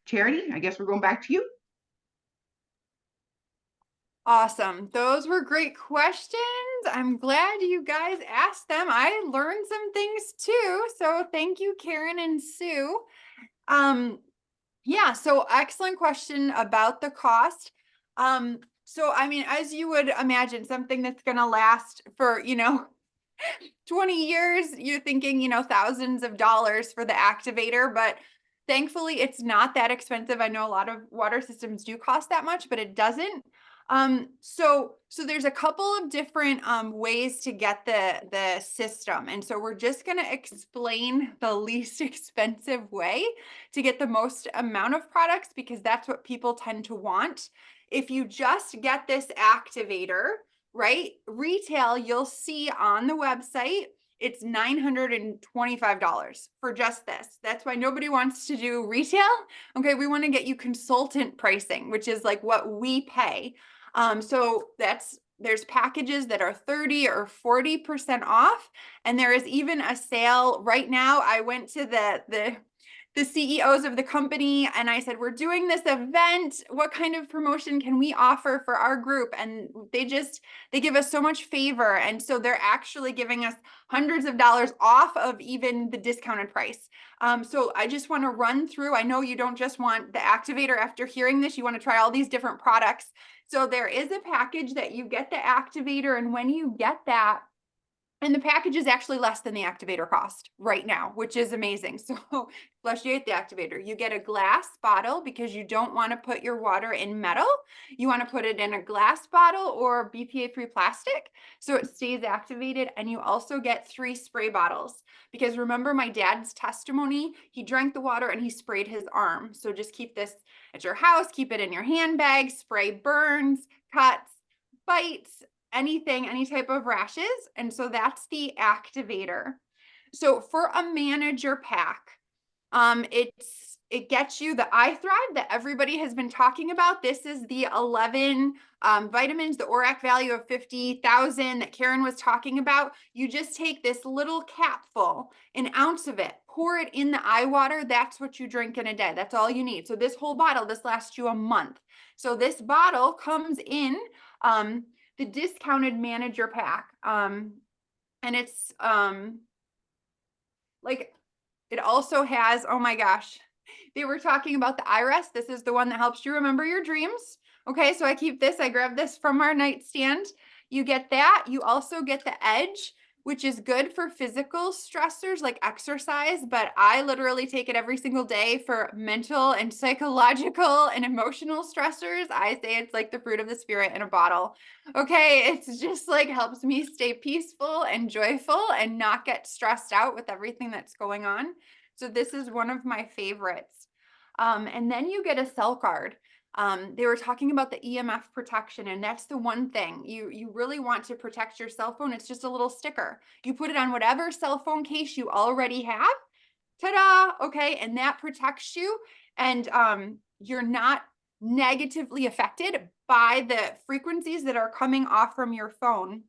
Charity, I guess we're going back to you. Awesome. Those were great questions. I'm glad you guys asked them. I learned some things too. So thank you, Karen and Sue. Yeah, so excellent question about the cost. So I mean, as you would imagine, something that's going to last for, 20 years, you're thinking, thousands of dollars for the activator, but thankfully it's not that expensive. I know a lot of water systems do cost that much, but it doesn't. So there's a couple of different ways to get the system. And so we're just going to explain the least expensive way to get the most amount of products, because that's what people tend to want. If you just get this activator, right? Retail, you'll see on the website, it's $925 for just this. That's why nobody wants to do retail. Okay, we want to get you consultant pricing, which is like what we pay. So there's packages that are 30 or 40% off. And there is even a sale right now. I went to the CEOs of the company and I said, we're doing this event. What kind of promotion can we offer for our group? And they give us so much favor. And so they're actually giving us hundreds of dollars off of even the discounted price. So I just want to run through. I know you don't just want the activator after hearing this, you want to try all these different products. So there is a package that you get the activator, and when you get that, and the package is actually less than the activator cost right now, which is amazing. So plus you get the activator, you get a glass bottle because you don't want to put your water in metal. You want to put it in a glass bottle or BPA-free plastic so it stays activated. And you also get 3 spray bottles, because remember my dad's testimony, he drank the water and he sprayed his arm. So just keep this at your house, keep it in your handbag, spray burns, cuts, bites, anything, any type of rashes. And so that's the activator. So for a manager pack, it gets you the iThrive that everybody has been talking about. This is the 11 vitamins, the ORAC value of 50,000 that Karen was talking about. You just take this little capful, an ounce of it, pour it in the iWater. That's what you drink in a day. That's all you need. So this whole bottle, this lasts you a month. So this bottle comes in the discounted manager pack. And it's like, it also has, oh my gosh, they were talking about the iRest. This is the one that helps you remember your dreams. Okay, so I keep this, I grabbed this from our nightstand. You get that. You also get the Edge, which is good for physical stressors like exercise, but I literally take it every single day for mental and psychological and emotional stressors. I say it's like the fruit of the spirit in a bottle. Okay, it's just like helps me stay peaceful and joyful and not get stressed out with everything that's going on. So this is one of my favorites. And then you get a cell card. They were talking about the EMF protection, and that's the one thing you really want to protect your cell phone. It's just a little sticker. You put it on whatever cell phone case you already have. Ta-da! Okay, and that protects you. and you're not negatively affected by the frequencies that are coming off from your phone.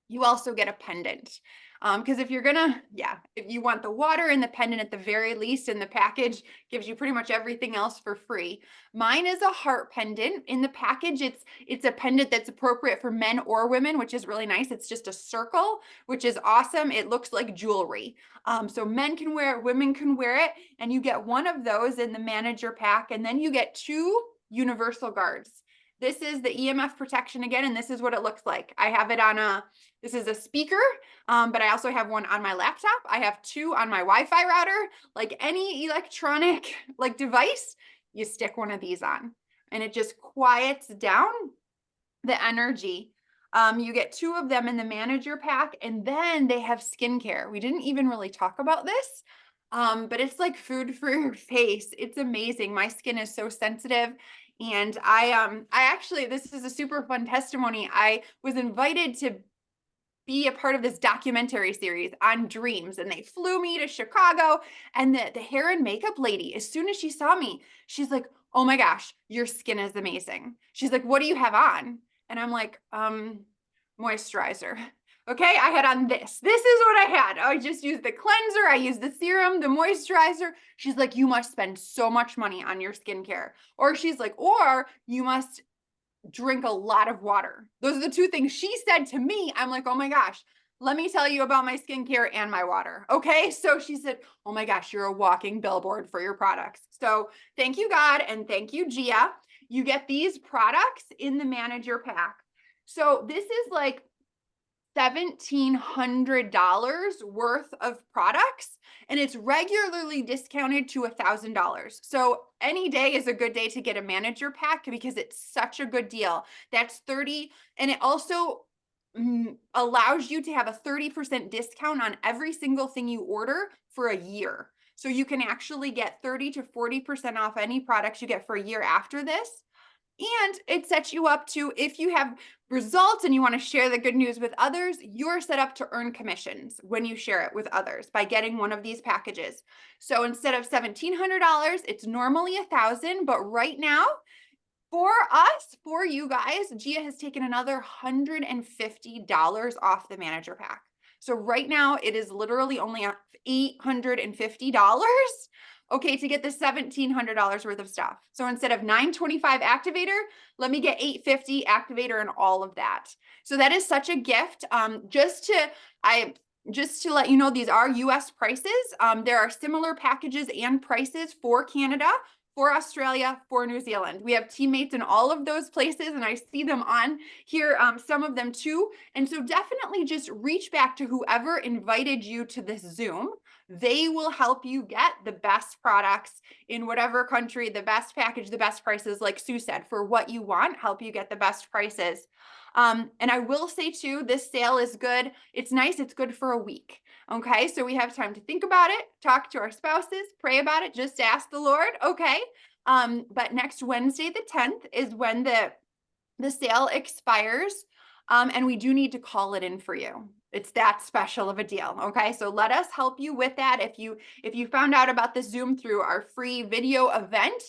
You also get a pendant. Because if you're gonna, if you want the water and the pendant at the very least, and the package gives you pretty much everything else for free. Mine is a heart pendant. In the package, it's a pendant that's appropriate for men or women, which is really nice. It's just a circle, which is awesome. It looks like jewelry. So men can wear it, women can wear it, and you get one of those in the manager pack, and then you get 2 universal guards. This is the EMF protection again, and this is what it looks like. I have it on this is a speaker, but I also have one on my laptop. I have 2 on my Wi-Fi router. Like any electronic device, you stick one of these on, and it just quiets down the energy. You get 2 of them in the manager pack, and then they have skincare. We didn't even really talk about this, but it's like food for your face. It's amazing. My skin is so sensitive. And I actually, this is a super fun testimony. I was invited to be a part of this documentary series on dreams, and they flew me to Chicago, and the hair and makeup lady, as soon as she saw me, she's like, "Oh my gosh, your skin is amazing." She's like, "What do you have on?" And I'm like, moisturizer. Okay, I had on this. This is what I had. I just used the cleanser. I used the serum, the moisturizer. She's like, "You must spend so much money on your skincare." Or she's like, "Or you must drink a lot of water." Those are the 2 things she said to me. I'm like, "Oh my gosh, let me tell you about my skincare and my water." Okay, so she said, "Oh my gosh, you're a walking billboard for your products." So thank you, God, and thank you, Gia. You get these products in the manager pack. So this is like $1,700 worth of products, and it's regularly discounted to $1,000. So any day is a good day to get a manager pack because it's such a good deal. That's 30, and it also allows you to have a 30% discount on every single thing you order for a year. So you can actually get 30 to 40% off any products you get for a year after this. And it sets you up to, if you have results and you want to share the good news with others, you're set up to earn commissions when you share it with others by getting one of these packages. So instead of $1,700, it's normally $1,000, but right now, for us, for you guys, Gia has taken another $150 off the manager pack. So right now, it is literally only $850. Okay, to get the $1,700 worth of stuff. So instead of $925 activator, let me get $850 activator and all of that. So that is such a gift. Just to let you know, these are US prices. There are similar packages and prices for Canada, for Australia, for New Zealand. We have teammates in all of those places, and I see them on here, some of them too. And so definitely just reach back to whoever invited you to this Zoom. They will help you get the best products in whatever country, the best package, the best prices, like Sue said, for what you want, help you get the best prices. And I will say too, this sale is good. It's nice. It's good for a week. Okay. So we have time to think about it, talk to our spouses, pray about it, just ask the Lord. Okay. But next Wednesday, the 10th, is when the sale expires. And we do need to call it in for you. It's that special of a deal. Okay. So let us help you with that. If you found out about the Zoom through our free video event,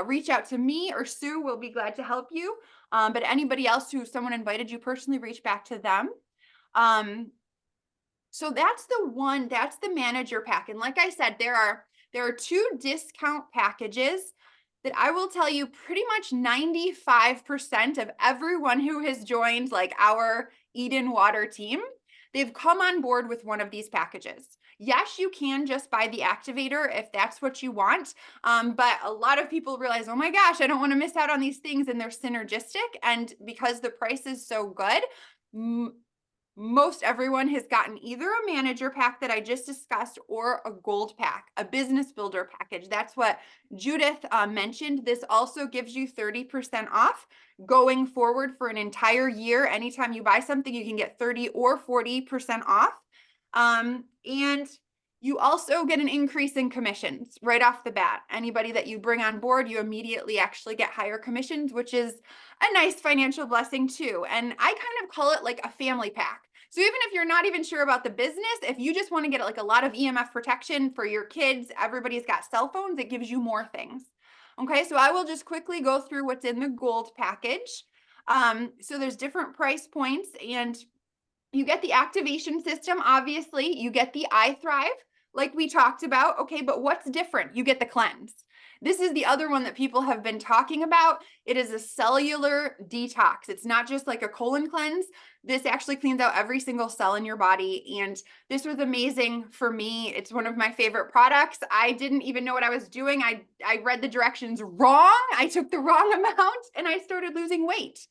reach out to me or Sue. We'll be glad to help you. But anybody else who someone invited you personally, reach back to them. So that's the manager pack. And like I said, there are 2 discount packages that I will tell you pretty much 95% of everyone who has joined like our Eden Water team, they've come on board with one of these packages. Yes, you can just buy the activator if that's what you want. But a lot of people realize, oh my gosh, I don't want to miss out on these things, and they're synergistic. And because the price is so good, most everyone has gotten either a manager pack that I just discussed or a gold pack, a business builder package. That's what Judith mentioned. This also gives you 30% off going forward for an entire year. Anytime you buy something, you can get 30 or 40% off. And you also get an increase in commissions right off the bat. Anybody that you bring on board, you immediately actually get higher commissions, which is a nice financial blessing too. And I kind of call it like a family pack. So even if you're not even sure about the business, if you just want to get like a lot of EMF protection for your kids, everybody's got cell phones, it gives you more things. Okay, so I will just quickly go through what's in the gold package. So there's different price points, and you get the activation system, obviously. You get the iThrive, like we talked about. Okay, but what's different? You get the cleanse. This is the other one that people have been talking about. It is a cellular detox. It's not just like a colon cleanse. This actually cleans out every single cell in your body. And this was amazing for me. It's one of my favorite products. I didn't even know what I was doing. I read the directions wrong. I took the wrong amount and I started losing weight.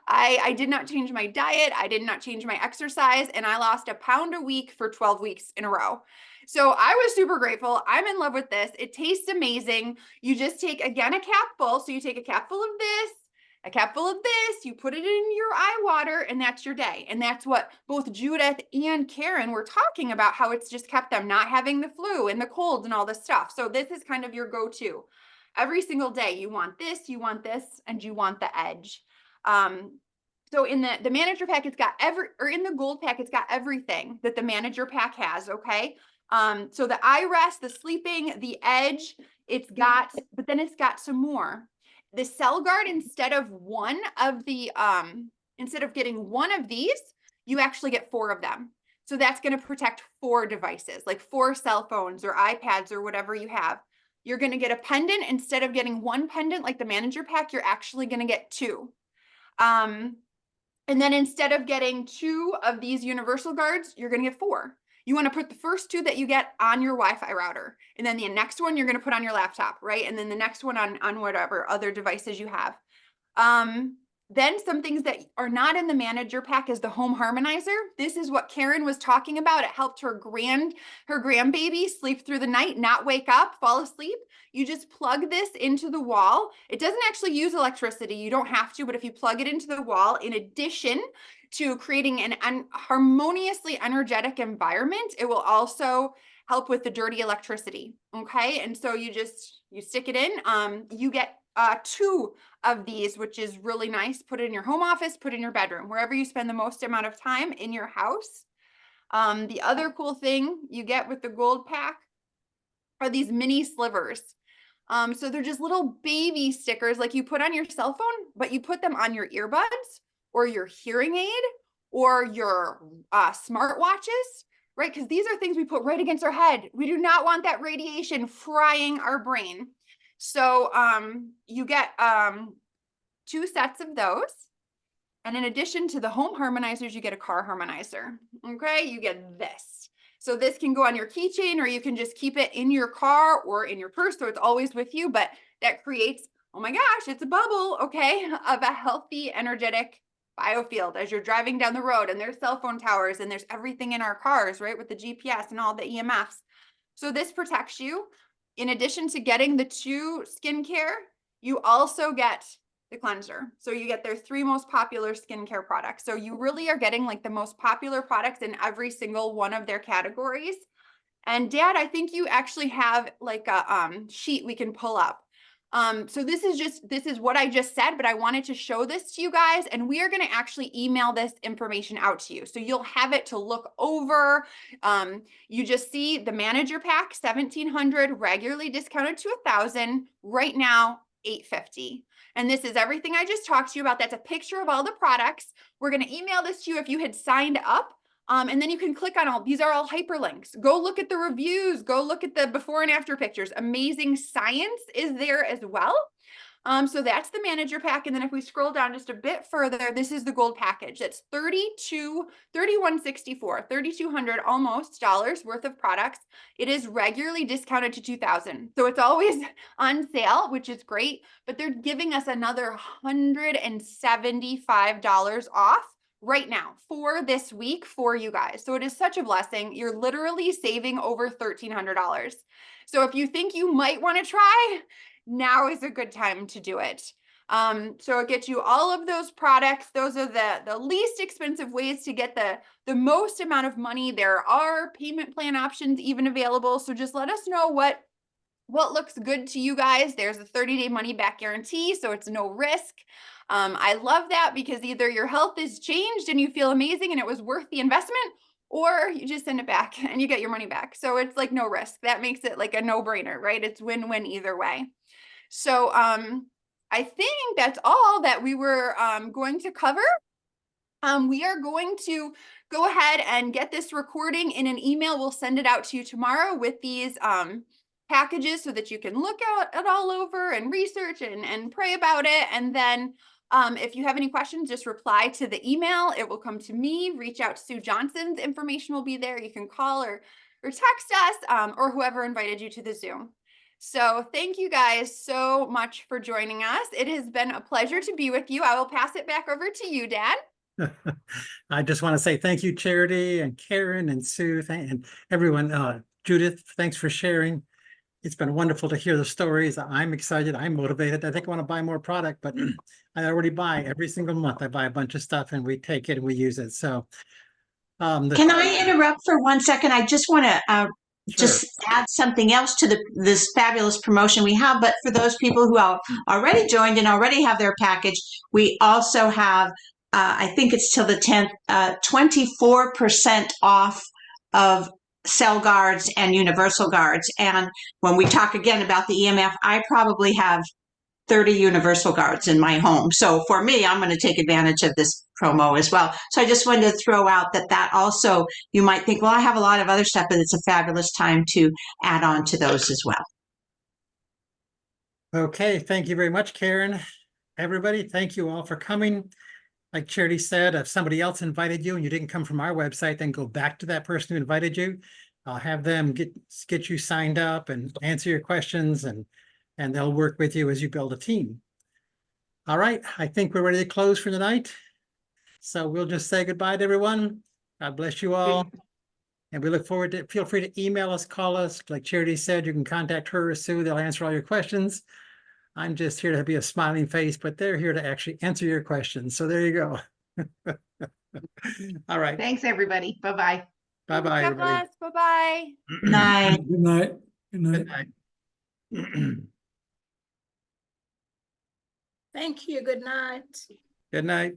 I did not change my diet. I did not change my exercise. And I lost 1 pound a week for 12 weeks in a row. So I was super grateful. I'm in love with this. It tastes amazing. You just take, again, a capful. So you take a capful of this, a capful of this, you put it in your eye water, and that's your day. And that's what both Judith and Karen were talking about, how it's just kept them not having the flu and the colds and all this stuff. So this is kind of your go-to. Every single day, you want this, and you want the edge. So in the manager pack, it's got in the gold pack, it's got everything that the manager pack has. Okay. So the eye rest, the sleeping, the edge, but then it's got some more. The Cell Guard, instead of getting one of these, you actually get 4 of them. So that's going to protect 4 devices, like 4 cell phones or iPads or whatever you have. You're going to get a pendant. Instead of getting 1 pendant like the manager pack, you're actually going to get 2. And then instead of getting 2 of these universal guards, you're going to get 4. You want to put the first 2 that you get on your Wi-Fi router. And then the next one you're going to put on your laptop, right? And then the next one on whatever other devices you have. Then some things that are not in the manager pack is the home harmonizer. This is what Karen was talking about. It helped her grandbaby sleep through the night, not wake up, fall asleep. You just plug this into the wall. It doesn't actually use electricity. You don't have to, but if you plug it into the wall, in addition to creating an harmoniously energetic environment, it will also help with the dirty electricity. Okay. And so you stick it in, you get 2 of these, which is really nice. Put it in your home office, put it in your bedroom, wherever you spend the most amount of time in your house. The other cool thing you get with the gold pack are these mini slivers. So they're just little baby stickers like you put on your cell phone, but you put them on your earbuds or your hearing aid or your smartwatches, right? Because these are things we put right against our head. We do not want that radiation frying our brain. So you get 2 sets of those. And in addition to the home harmonizers, you get a car harmonizer. Okay, you get this. So this can go on your keychain, or you can just keep it in your car or in your purse, so it's always with you. But that creates, oh my gosh, it's a bubble, okay, of a healthy, energetic biofield as you're driving down the road. And there's cell phone towers and there's everything in our cars, right, with the GPS and all the EMFs. So this protects you. In addition to getting the 2 skincare, you also get the cleanser. So you get their 3 most popular skincare products. So you really are getting like the most popular products in every single one of their categories. And Dad, I think you actually have like a sheet we can pull up. So this is what I just said, but I wanted to show this to you guys, and we are going to actually email this information out to you. So you'll have it to look over. You just see the manager pack, $1,700, regularly discounted to $1,000, right now, $850. And this is everything I just talked to you about. That's a picture of all the products. We're going to email this to you if you had signed up. And then you can click on these are all hyperlinks. Go look at the reviews, go look at the before and after pictures. Amazing science is there as well. So that's the manager pack. And then if we scroll down just a bit further, this is the gold package. That's $3,164, $3,200 almost dollars worth of products. It is regularly discounted to $2,000. So it's always on sale, which is great, but they're giving us another $175 off right now for this week for you guys. So it is such a blessing. You're literally saving over $1,300. So if you think you might want to try, now is a good time to do it. So it gets you all of those products. Those are the least expensive ways to get the most amount of money. There are payment plan options even available. So just let us know what looks good to you guys. There's a 30-day money back guarantee, so it's no risk. I love that because either your health is changed and you feel amazing and it was worth the investment, or you just send it back and you get your money back. So it's like no risk. That makes it like a no-brainer, right? It's win-win either way. So I think that's all that we were going to cover. We are going to go ahead and get this recording in an email. We'll send it out to you tomorrow with these packages so that you can look at it all over and research and pray about it. And then if you have any questions, just reply to the email. It will come to me. Reach out to Sue Johnson's information will be there. You can call or text us or whoever invited you to the Zoom. So thank you guys so much for joining us. It has been a pleasure to be with you. I will pass it back over to you, Dad. I just want to say thank you, Charity and Karen and Sue and everyone. Judith, thanks for sharing. It's been wonderful to hear the stories. I'm excited. I'm motivated. I think I want to buy more product, but I already buy every single month. I buy a bunch of stuff and we take it and we use it. So Can I interrupt for 1 second? I just want to just add something else to this fabulous promotion we have. But for those people who are already joined and already have their package, we also have, I think it's till the 10th, 24% off of Cell Guards and Universal Guards. And when we talk again about the EMF, I probably have 30 Universal Guards in my home. So for me, I'm going to take advantage of this promo as well. So I just wanted to throw out that also, you might think, well, I have a lot of other stuff, but it's a fabulous time to add on to those as well. Okay, thank you very much, Karen. Everybody, thank you all for coming. Like Charity said, if somebody else invited you and you didn't come from our website, then go back to that person who invited you. I'll have them get you signed up and answer your questions, and they'll work with you as you build a team. All right, I think we're ready to close for the night. So we'll just say goodbye to everyone. God bless you all. And we look forward to, feel free to email us, call us. Like Charity said, you can contact her or Sue. They'll answer all your questions. I'm just here to be a smiling face, but they're here to actually answer your questions. So there you go. All right. Thanks, everybody. Bye-bye. Bye-bye, God everybody. bless. Bye-bye. Night. Good night. Good night. Good night. Thank you. Good night. Good night.